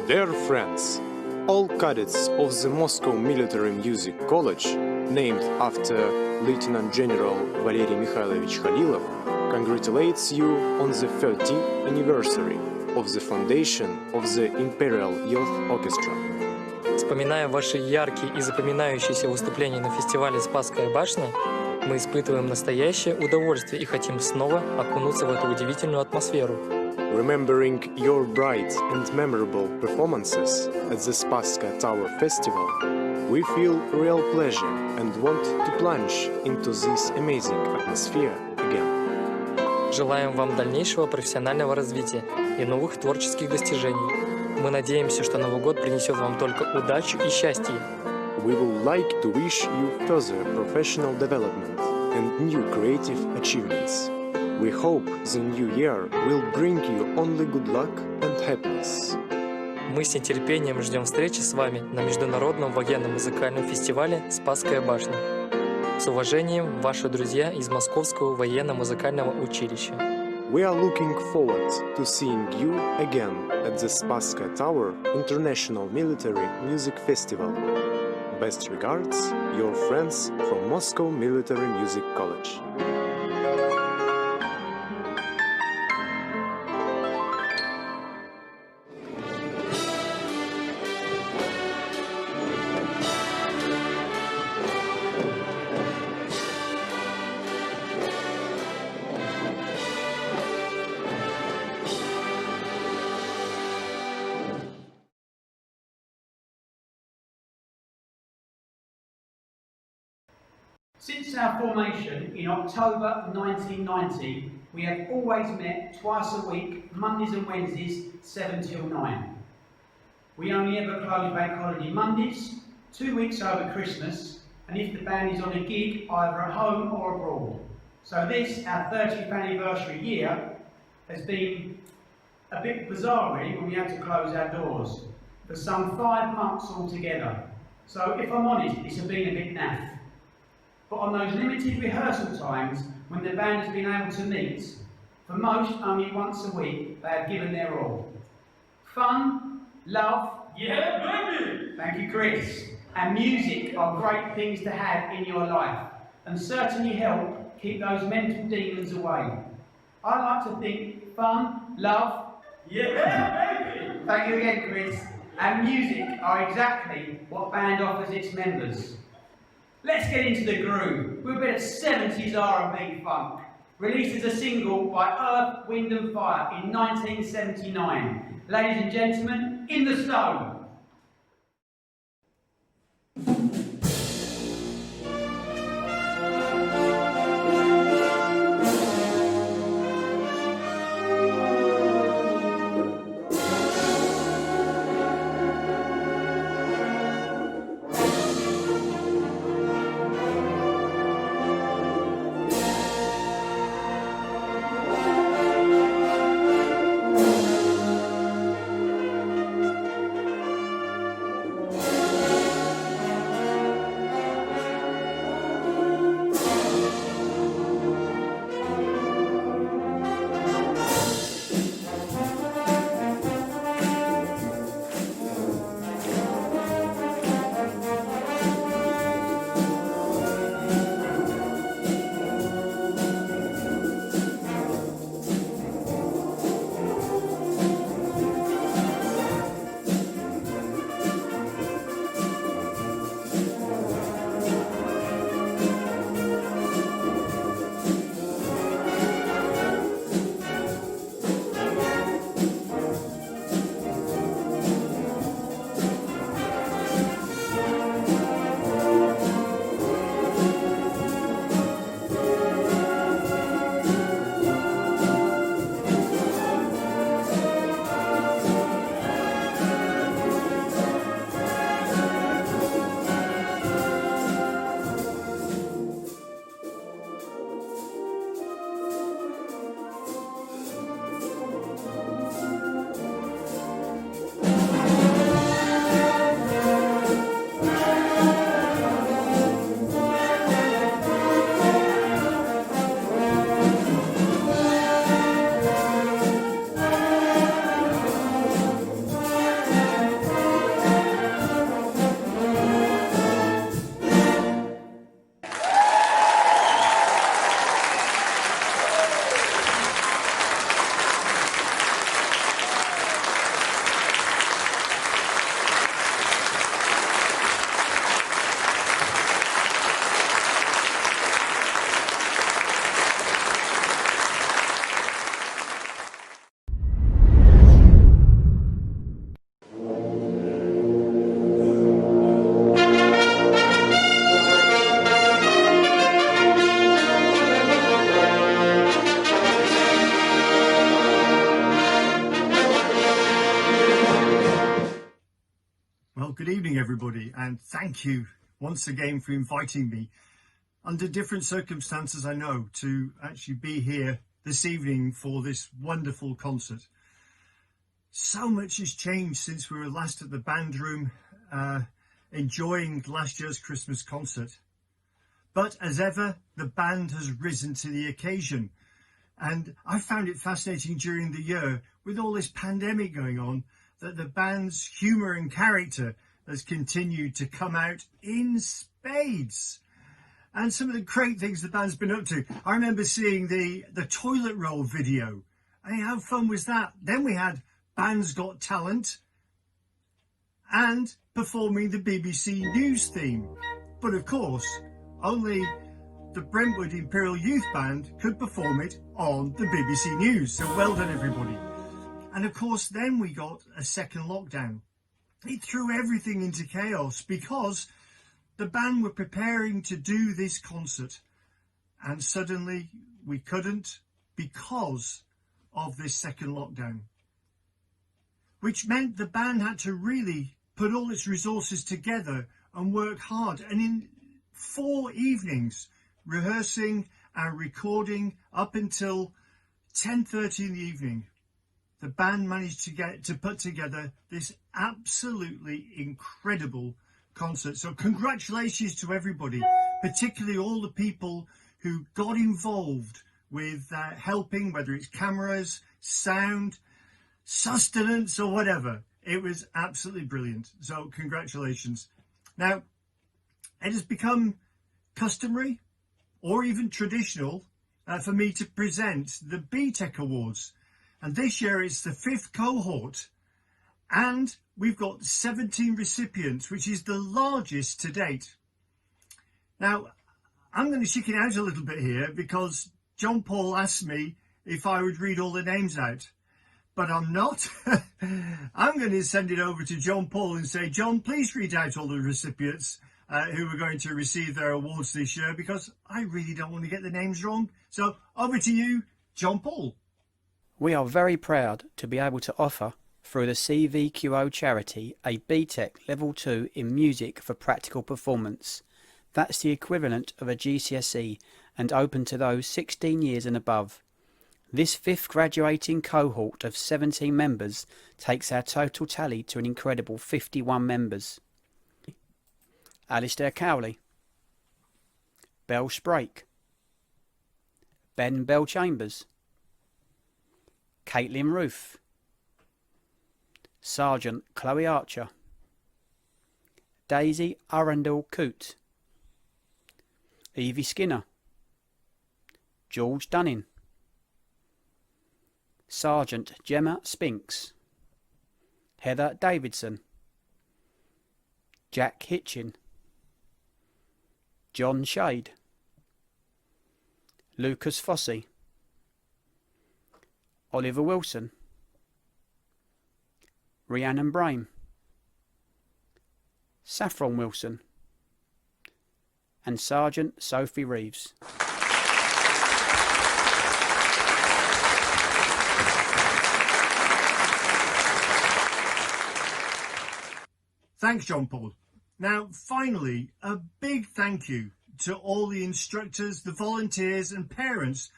Dear friends, all cadets of the Moscow Military Music College, named after Lieutenant General Valery Mikhailovich Khalilov, congratulates you on the 30th anniversary of the foundation of the Imperial Youth Orchestra. Вспоминая ваши яркие и запоминающиеся выступления на фестивале «Спасская башня», мы испытываем настоящее удовольствие и хотим снова окунуться в эту удивительную атмосферу. Remembering your bright and memorable performances at the Spasskaya Tower Festival, we feel real pleasure and want to plunge into this amazing atmosphere again. Желаем вам дальнейшего профессионального развития и новых творческих достижений. Мы надеемся, что Новый год принесет вам только удачу и счастье. We would like to wish you further professional development and new creative achievements. We hope the new year will bring you only good luck and happiness. Мы с нетерпением ждем встречи с вами на Международном военно-музыкальном фестивале «Спасская башня». С уважением, ваши друзья из Московского военно-музыкального училища. We are looking forward to seeing you again at the Spasskaya Tower International Military Music Festival. Best regards, your friends from Moscow Military Music College. Since our formation in October 1990, we have always met twice a week, Mondays and Wednesdays, 7 till 9. We only ever close bank holiday Mondays, 2 weeks over Christmas, and if the band is on a gig, either at home or abroad. So this, our 30th anniversary year, has been a bit bizarre really when we had to close our doors for some 5 months altogether. So if I'm honest, it's been a bit naff. But on those limited rehearsal times, when the band has been able to meet, for most only once a week, they have given their all. Fun, love, yeah baby! Thank you Chris. And music are great things to have in your life, and certainly help keep those mental demons away. I like to think fun, love, yeah baby! Thank you again Chris. And music are exactly what band offers its members. Let's get into the groove with a bit of 70s R&B funk, released as a single by Earth, Wind and Fire in 1979. Ladies and gentlemen, In the Stone. and thank you once again for inviting me, under different circumstances I know, to actually be here this evening for this wonderful concert. So much has changed since we were last at the band room enjoying last year's Christmas concert. But as ever, the band has risen to the occasion. And I found it fascinating during the year, with all this pandemic going on, that the band's humour and character has continued to come out in spades. And some of the great things the band's been up to. I remember seeing the toilet roll video. I mean, how fun was that? Then we had Band's Got Talent and performing the BBC News theme. But of course, only the Brentwood Imperial Youth Band could perform it on the BBC News. So well done, everybody. And of course, then we got a second lockdown. It threw everything into chaos because the band were preparing to do this concert. And suddenly we couldn't because of this second lockdown. Which meant the band had to really put all its resources together and work hard. And in 4 evenings, rehearsing and recording up until 10:30 in the evening, the band managed to put together this absolutely incredible concert. So congratulations to everybody, particularly all the people who got involved with helping, whether it's cameras, sound, sustenance or whatever. It was absolutely brilliant. So congratulations. Now, it has become customary or even traditional for me to present the BTEC Awards. And this year it's the 5th cohort, and we've got 17 recipients, which is the largest to date. Now, I'm going to chicken out a little bit here because John Paul asked me if I would read all the names out, but I'm not. I'm going to send it over to John Paul and say, John, please read out all the recipients who are going to receive their awards this year, because I really don't want to get the names wrong. So over to you, John Paul. We are very proud to be able to offer, through the CVQO charity, a BTEC Level 2 in Music for Practical Performance. That's the equivalent of a GCSE and open to those 16 years and above. This 5th graduating cohort of 17 members takes our total tally to an incredible 51 members. Alistair Cowley, Bell Sprake, Ben Bell Chambers, Caitlin Roof, Sergeant Chloe Archer, Daisy Arundel Coote, Evie Skinner, George Dunning, Sergeant Gemma Spinks, Heather Davidson, Jack Hitchin, John Shade, Lucas Fossey, Oliver Wilson, Rhiannon Brame, Saffron Wilson, and Sergeant Sophie Reeves. Thanks, John Paul. Now, finally, a big thank you to all the instructors, the volunteers and parents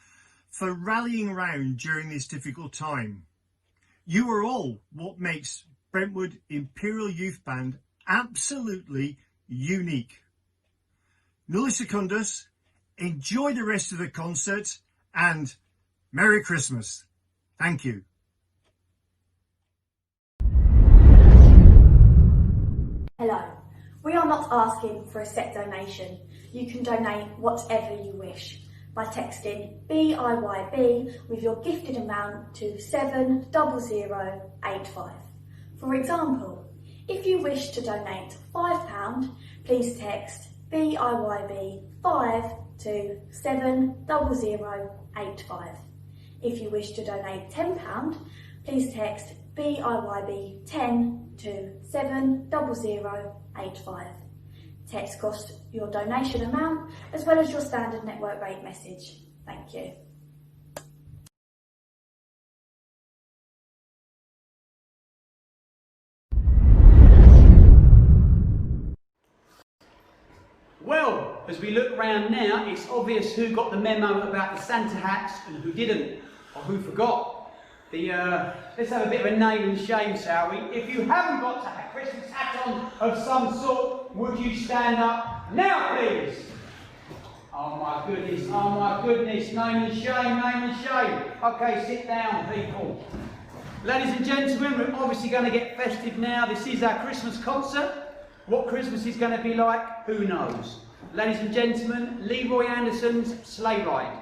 for rallying around during this difficult time. You are all what makes Brentwood Imperial Youth Band absolutely unique. Nulli secundus, enjoy the rest of the concert, and Merry Christmas. Thank you. Hello. We are not asking for a set donation. You can donate whatever you wish by texting BIYB with your gifted amount to 70085. For example, if you wish to donate £5, please text BIYB5 to 70085. If you wish to donate £10, please text BIYB10 to 70085. Text costs your donation amount as well as your standard network rate message. Thank you. Well, as we look round now, it's obvious who got the memo about the Santa hats and who didn't, or who forgot. Let's have a bit of a name and shame, shall we? If you haven't got a Christmas hat on of some sort, would you stand up now, please? Oh my goodness, name and shame. Okay, sit down, people. Ladies and gentlemen, we're obviously going to get festive now. This is our Christmas concert. What Christmas is going to be like, who knows? Ladies and gentlemen, Leroy Anderson's Sleigh Ride.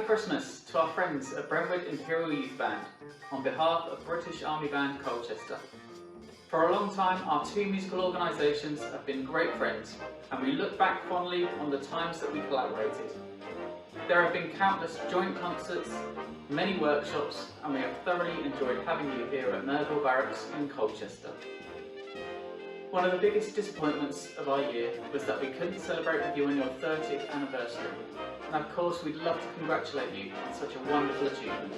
Christmas to our friends at Brentwood Imperial Youth Band on behalf of British Army Band Colchester. For a long time, our two musical organisations have been great friends, and we look back fondly on the times that we collaborated. There have been countless joint concerts, many workshops, and we have thoroughly enjoyed having you here at Merville Barracks in Colchester. One of the biggest disappointments of our year was that we couldn't celebrate with you on your 30th anniversary, and of course we'd love to congratulate you on such a wonderful achievement.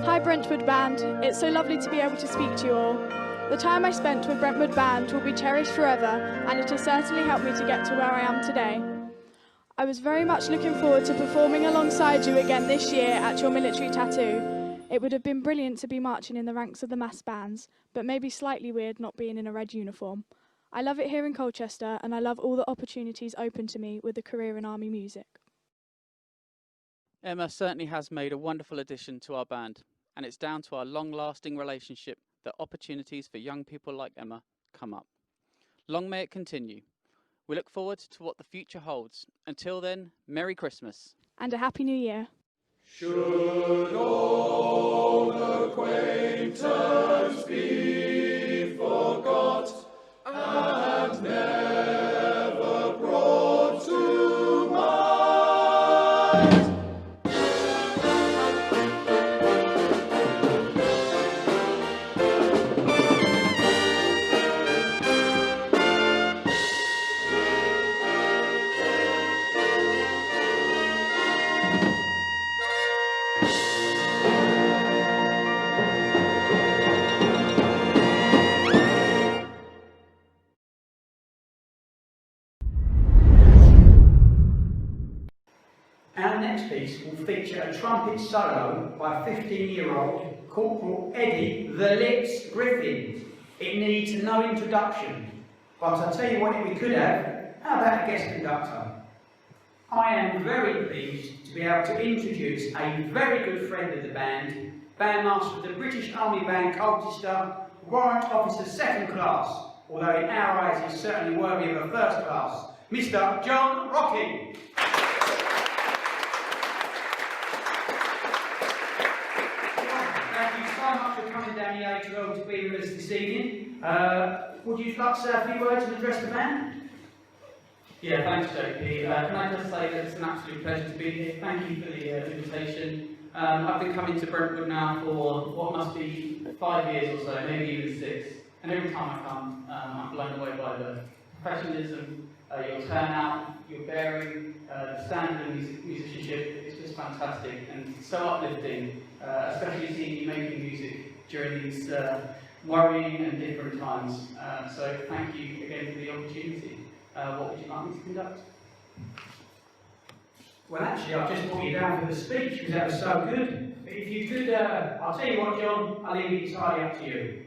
Hi Brentwood Band, it's so lovely to be able to speak to you all. The time I spent with Brentwood Band will be cherished forever, and it has certainly helped me to get to where I am today. I was very much looking forward to performing alongside you again this year at your military tattoo. It would have been brilliant to be marching in the ranks of the mass bands, but maybe slightly weird not being in a red uniform. I love it here in Colchester, and I love all the opportunities open to me with a career in army music. Emma certainly has made a wonderful addition to our band, and it's down to our long-lasting relationship that opportunities for young people like Emma come up. Long may it continue. We look forward to what the future holds. Until then, Merry Christmas. And a Happy New Year. Should old acquaintance be forgot and never brought to mind, Our next piece will feature a trumpet solo by 15-year-old Corporal Eddie "The Lips" Griffin. It needs no introduction, but I'll tell you what we could have. How about a guest conductor? I am very pleased to be able to introduce a very good friend of the band, bandmaster of the British Army Band Colchester, Warrant Officer 2nd Class, although in our eyes he's certainly worthy of a 1st Class, Mr. John Rocky. Much for coming down the A12 to be with us this evening. Would you like to say a few words and address the band? Yeah, thanks JP. Can I just say that it's an absolute pleasure to be here. Thank you for the invitation. I've been coming to Brentwood now for what must be 5 years or so, maybe even 6. And every time I come, I'm blown away by the professionalism, your turnout, your bearing, the standard of musicianship. It's just fantastic and so uplifting, especially seeing you making music during these worrying and different times. So thank you again for the opportunity. What would you like me to conduct? Well, actually, I've just put you down for the speech because that was so good. But if you could, I'll tell you what, John, I'll leave it entirely up to you.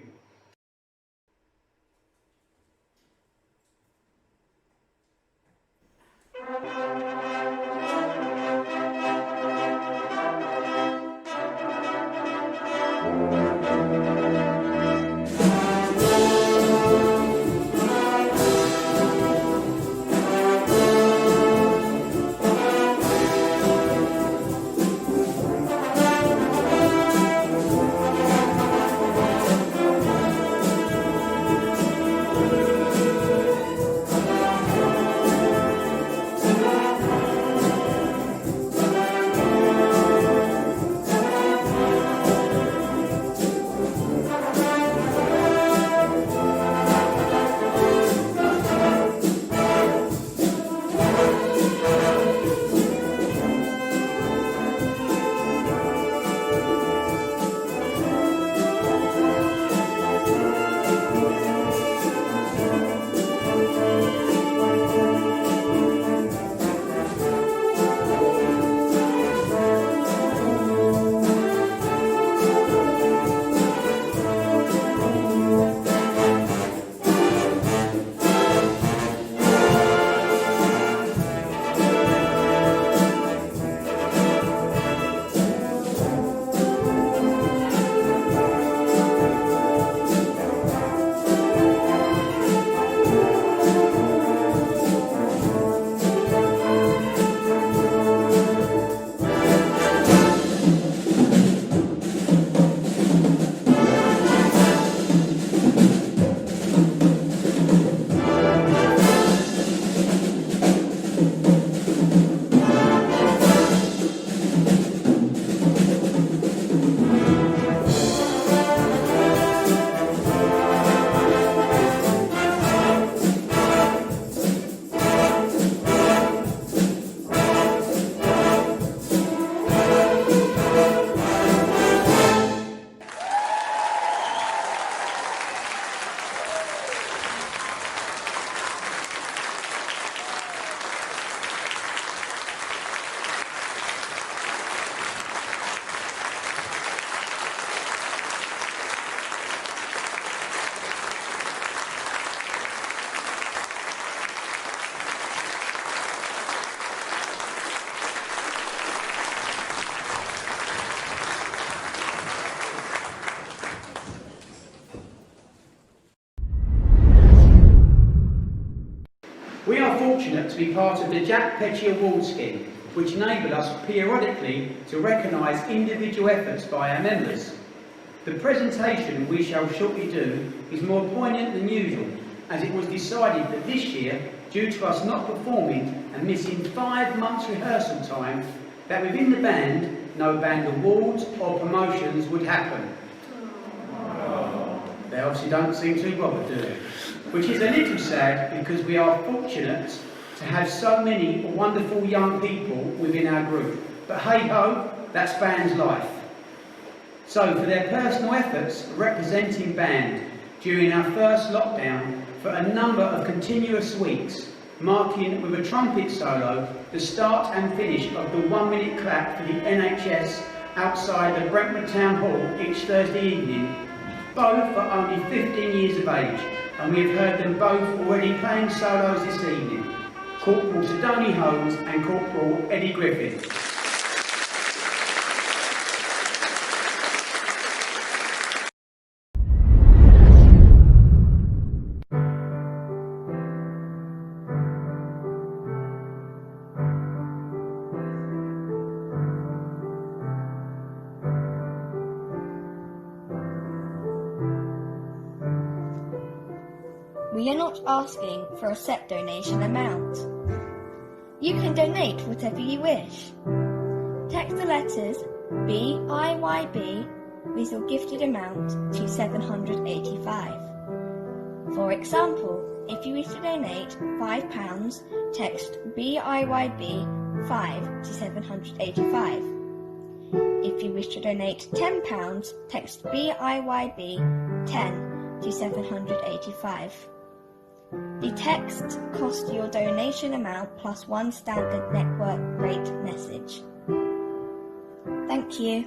We are fortunate to be part of the Jack Petty Award Scheme, which enable us periodically to recognise individual efforts by our members. The presentation we shall shortly do is more poignant than usual, as it was decided that this year, due to us not performing and missing 5 months rehearsal time, that within the band, no band awards or promotions would happen. They obviously don't seem too bothered, do they? Which is a little sad because we are fortunate to have so many wonderful young people within our group. But hey ho, that's band's life. So for their personal efforts representing band during our first lockdown for a number of continuous weeks, marking with a trumpet solo the start and finish of the 1-minute clap for the NHS outside the Brentwood Town Hall each Thursday evening, both are only 15 years of age, and we have heard them both already playing solos this evening, Corporal Sidoni Holmes and Corporal Eddie Griffin. We are not asking for a set donation amount. You can donate whatever you wish. Text the letters BIYB with your gifted amount to 785. For example, if you wish to donate £5, text BIYB 5 to 785. If you wish to donate £10, text BIYB 10 to 785. The text costs your donation amount plus 1 standard network rate message. Thank you.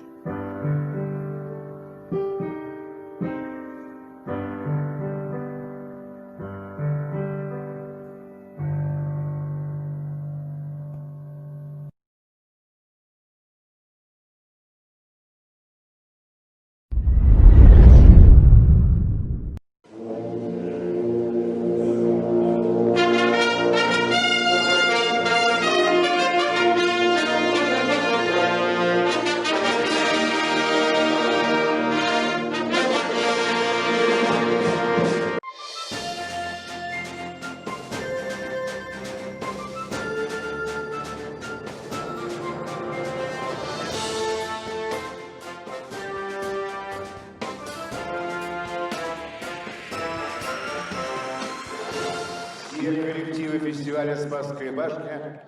Все коллективы фестиваля «Спасская башня»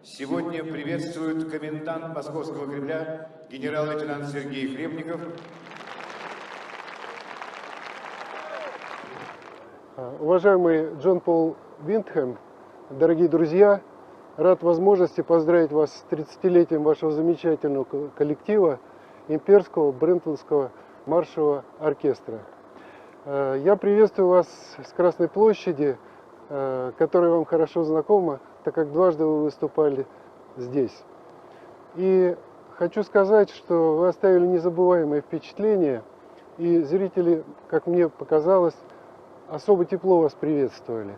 сегодня приветствуют комендант Московского Кремля генерал-лейтенант Сергей Хлебников. Уважаемый Джон Пол Виндхэм, дорогие друзья, рад возможности поздравить вас с 30-летием вашего замечательного коллектива Имперского Брентвудского маршевого оркестра. Я приветствую вас с Красной площади, которая вам хорошо знакома, так как дважды вы выступали здесь. И хочу сказать, что вы оставили незабываемое впечатление, и зрители, как мне показалось, особо тепло вас приветствовали.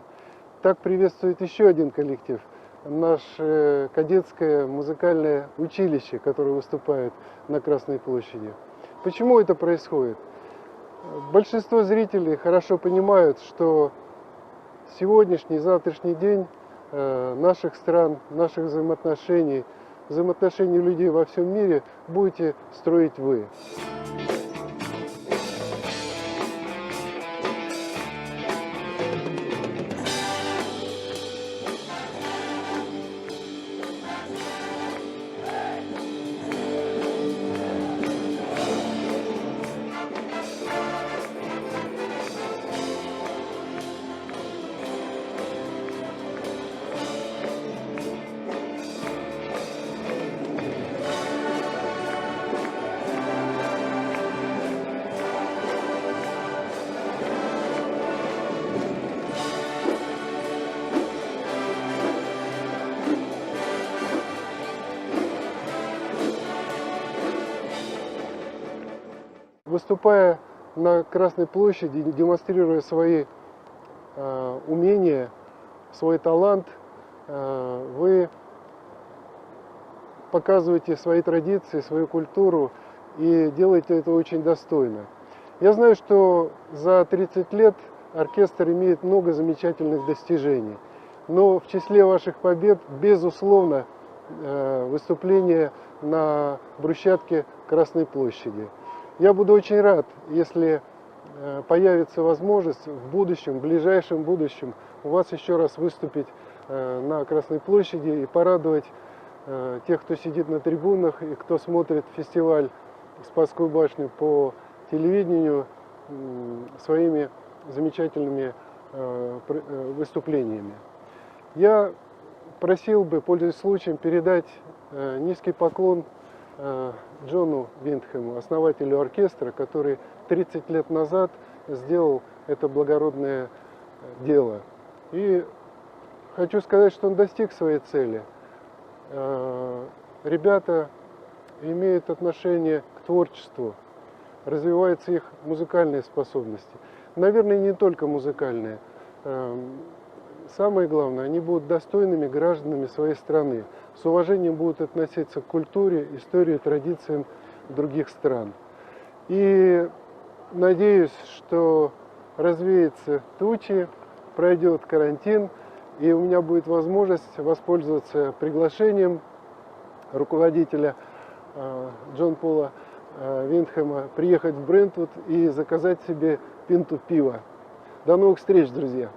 Так приветствует еще один коллектив, наше кадетское музыкальное училище, которое выступает на Красной площади. Почему это происходит? Большинство зрителей хорошо понимают, что сегодняшний, завтрашний день наших стран, наших взаимоотношений, взаимоотношений людей во всем мире будете строить вы. Выступая на Красной площади, демонстрируя свои умения, свой талант, вы показываете свои традиции, свою культуру и делаете это очень достойно. Я знаю, что за 30 лет оркестр имеет много замечательных достижений, но в числе ваших побед, безусловно, выступление на брусчатке Красной площади. Я буду очень рад, если появится возможность в будущем, в ближайшем будущем у вас еще раз выступить на Красной площади и порадовать тех, кто сидит на трибунах и кто смотрит фестиваль «Спасскую башню» по телевидению, своими замечательными выступлениями. Я просил бы, пользуясь случаем, передать низкий поклон Джону Виндхэму, основателю оркестра, который 30 лет назад сделал это благородное дело. И хочу сказать, что он достиг своей цели. Ребята имеют отношение к творчеству, развиваются их музыкальные способности. Наверное, не только музыкальные. Самое главное, они будут достойными гражданами своей страны, с уважением будут относиться к культуре, истории, традициям других стран. И надеюсь, что развеются тучи, пройдет карантин, и у меня будет возможность воспользоваться приглашением руководителя Джон Пола Виндхэма приехать в Брентвуд и заказать себе пинту пива. До новых встреч, друзья!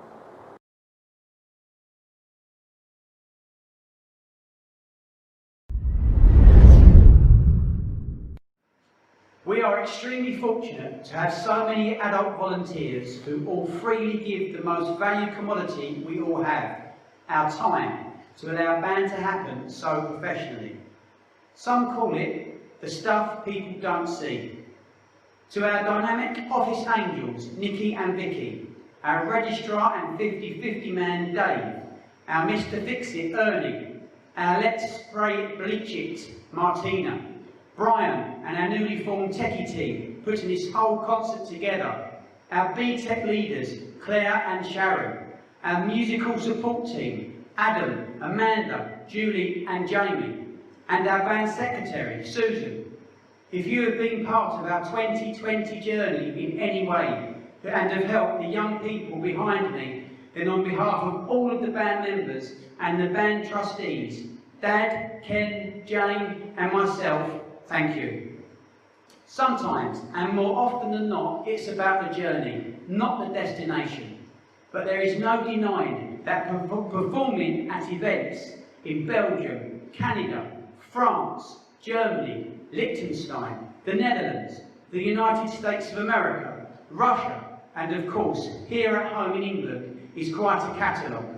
We are extremely fortunate to have so many adult volunteers who all freely give the most valued commodity we all have, our time, to allow band to happen so professionally. Some call it the stuff people don't see. To our dynamic office angels, Nikki and Vicky, our registrar and 50-50 man Dave, our Mr. Fix-It Ernie, our Let's Spray It Bleach It Martina, Brian and our newly formed techie team putting this whole concert together, our B-Tech leaders Claire and Sharon, our musical support team Adam, Amanda, Julie and Jamie, and our band secretary Susan. If you have been part of our 2020 journey in any way and have helped the young people behind me, then on behalf of all of the band members and the band trustees, Dad, Ken, Jane and myself, thank you. Sometimes, and more often than not, it's about the journey, not the destination. But there is no denying that performing at events in Belgium, Canada, France, Germany, Liechtenstein, the Netherlands, the United States of America, Russia, and of course, here at home in England, is quite a catalogue.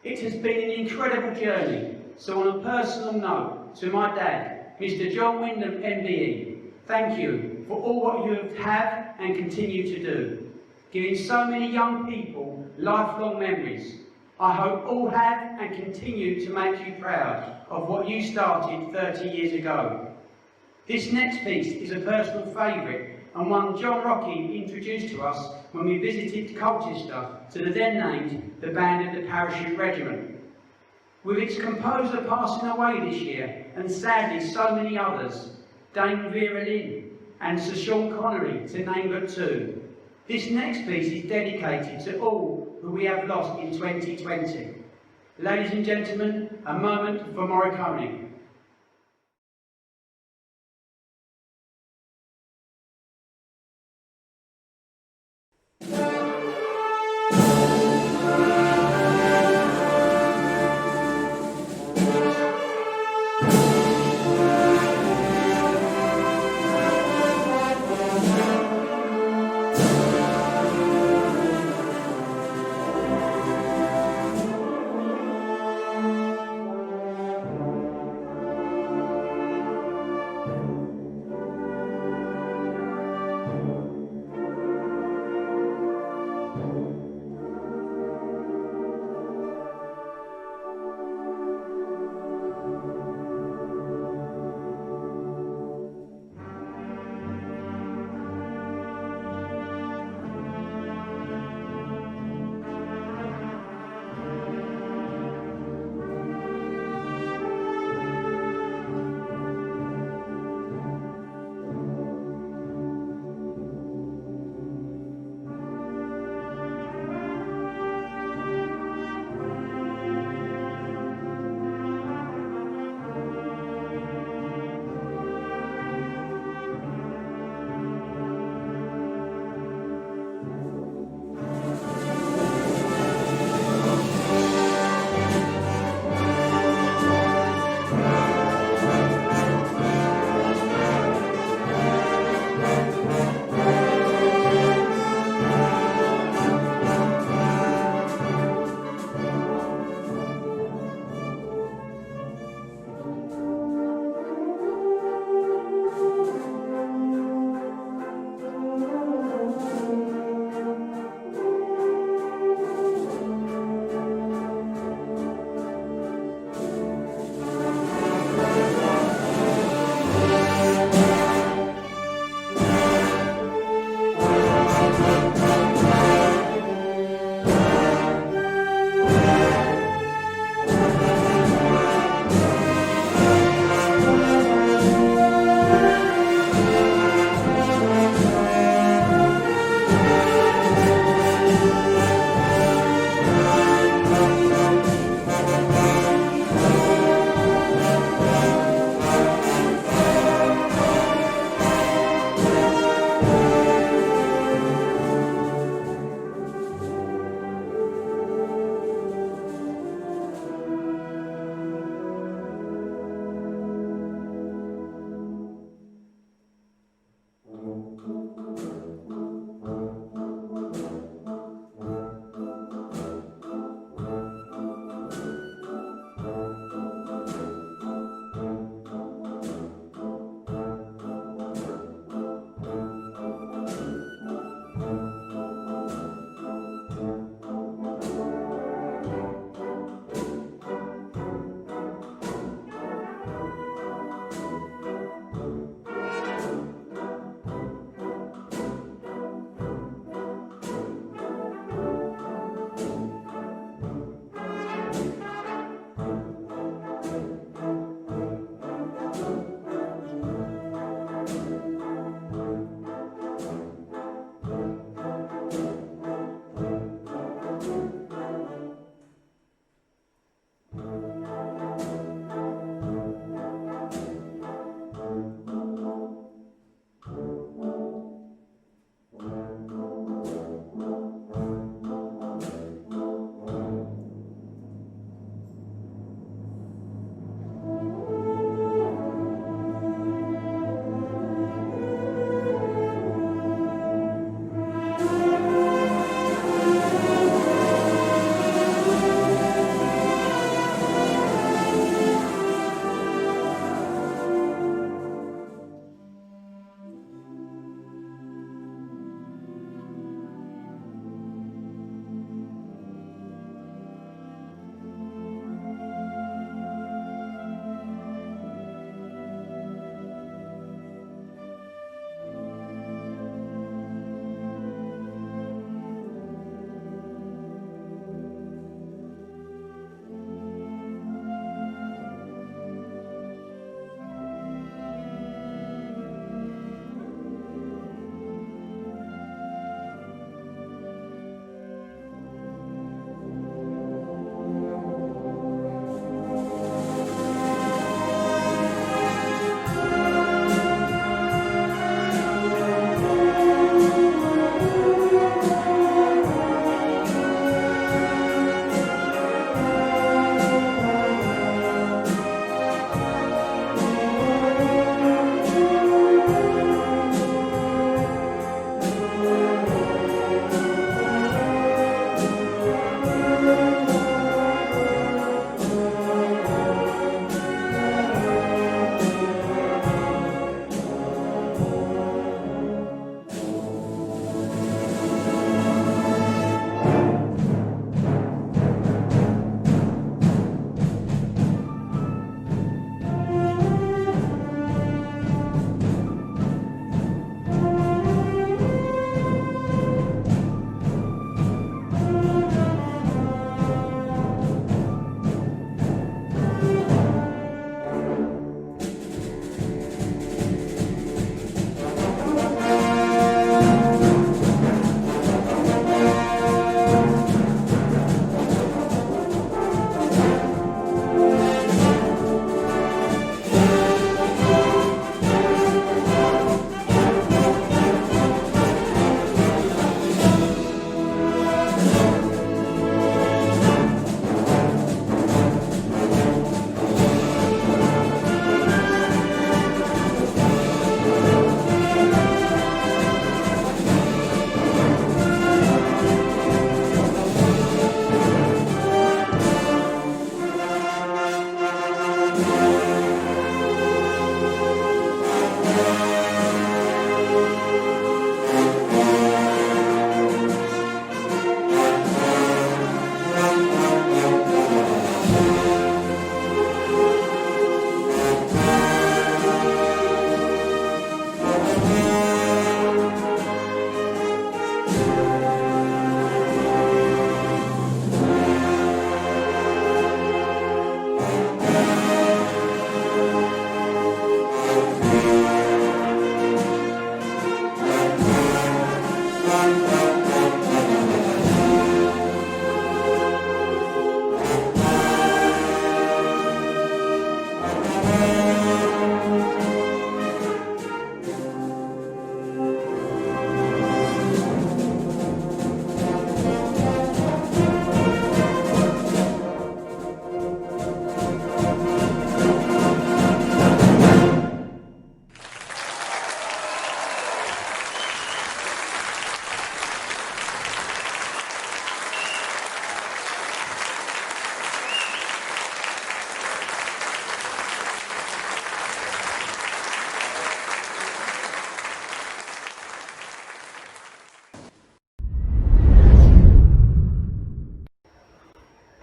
It has been an incredible journey, so on a personal note, to my dad, Mr. John Wyndham MBE, thank you for all what you have and continue to do, giving so many young people lifelong memories. I hope all have and continue to make you proud of what you started 30 years ago. This next piece is a personal favourite and one John Rocky introduced to us when we visited Colchester to the then named the Band of the Parachute Regiment. With its composer passing away this year, and sadly so many others, Dame Vera Lynn and Sir Sean Connery, to name but two, this next piece is dedicated to all who we have lost in 2020. Ladies and gentlemen, a moment for Morricone.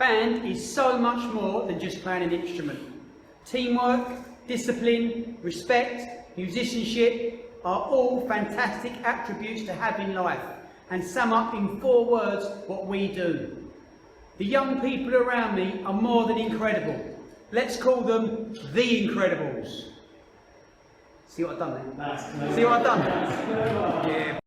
Band is so much more than just playing an instrument. Teamwork, discipline, respect, musicianship are all fantastic attributes to have in life and sum up in 4 words what we do. The young people around me are more than incredible. Let's call them the Incredibles. See what I've done there? See what I've done? Yeah.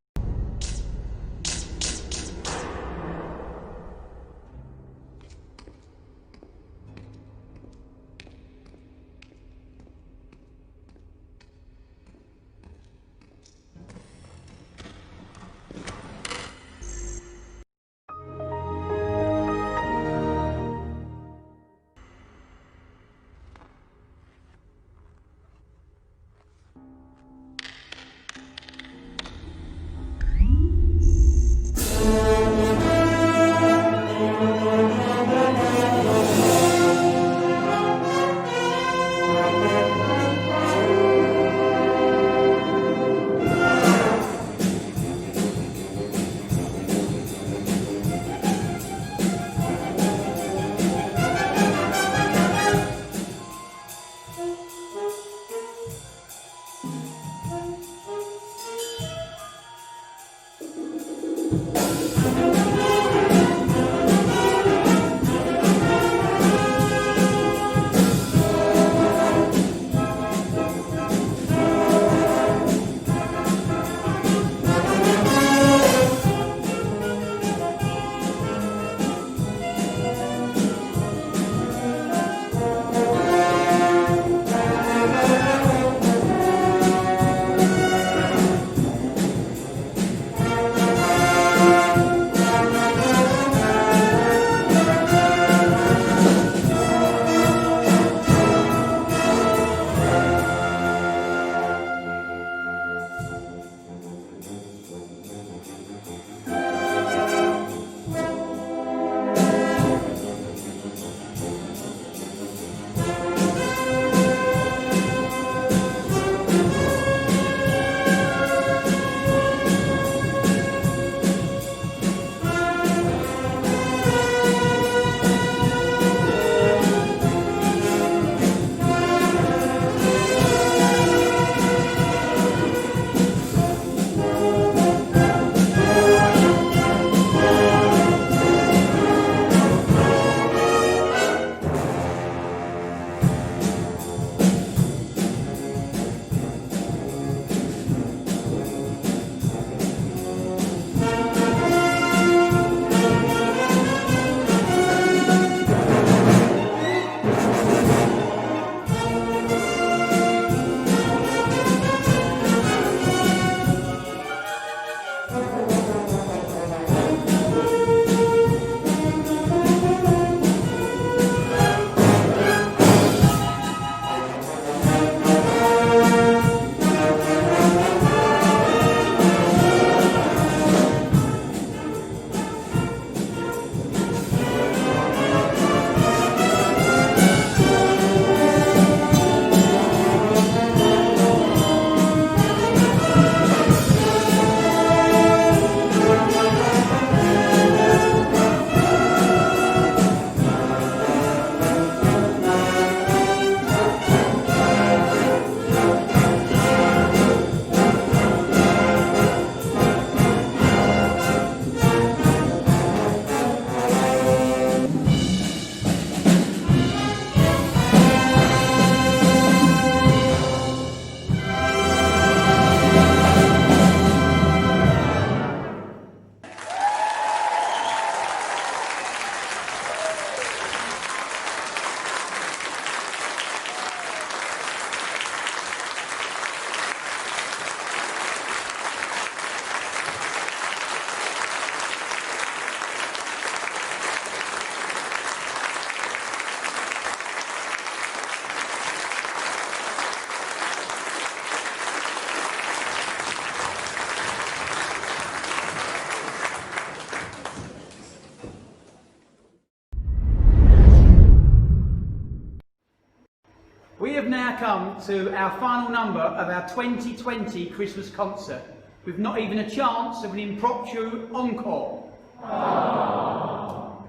We have now come to our final number of our 2020 Christmas concert, with not even a chance of an impromptu encore.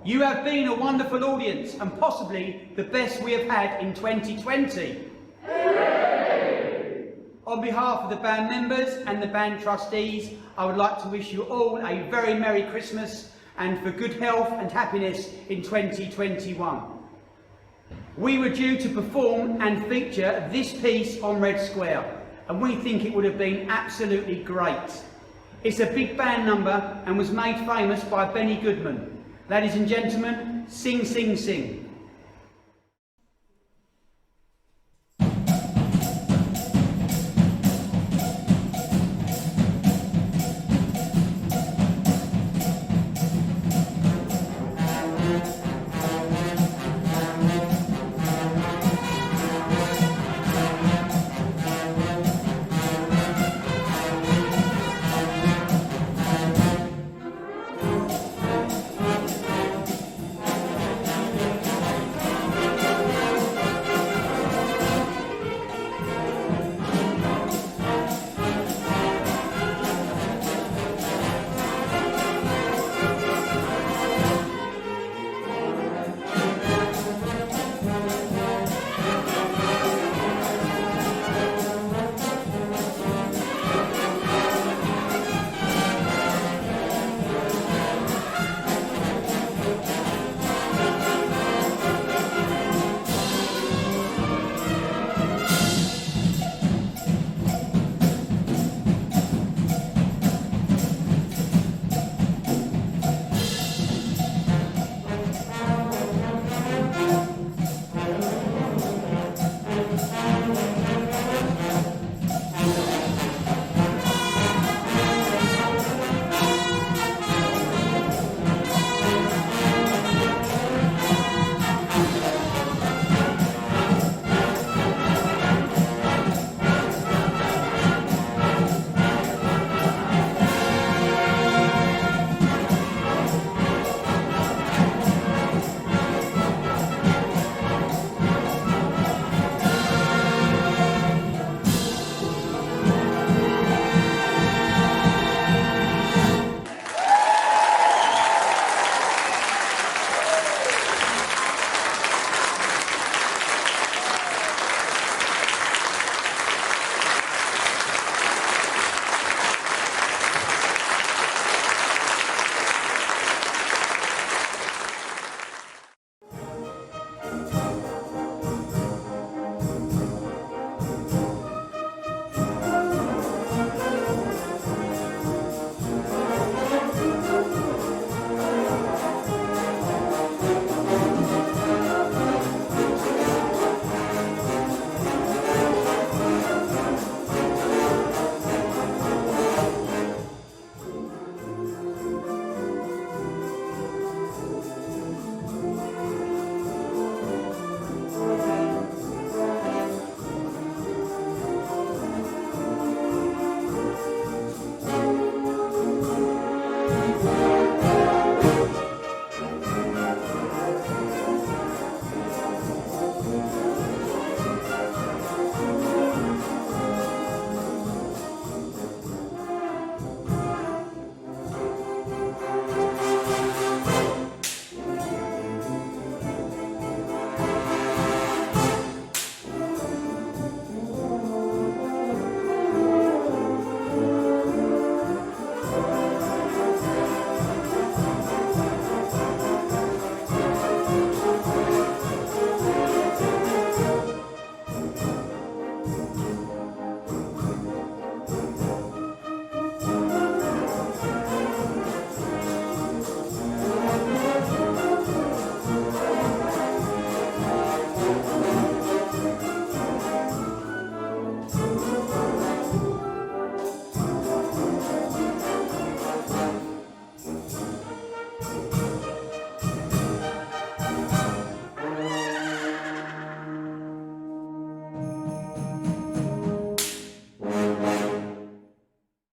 You have been a wonderful audience and possibly the best we have had in 2020. On behalf of the band members and the band trustees, I would like to wish you all a very Merry Christmas and for good health and happiness in 2021. We were due to perform and feature this piece on Red Square, and we think it would have been absolutely great. It's a big band number and was made famous by Benny Goodman. Ladies and gentlemen, sing, sing, sing.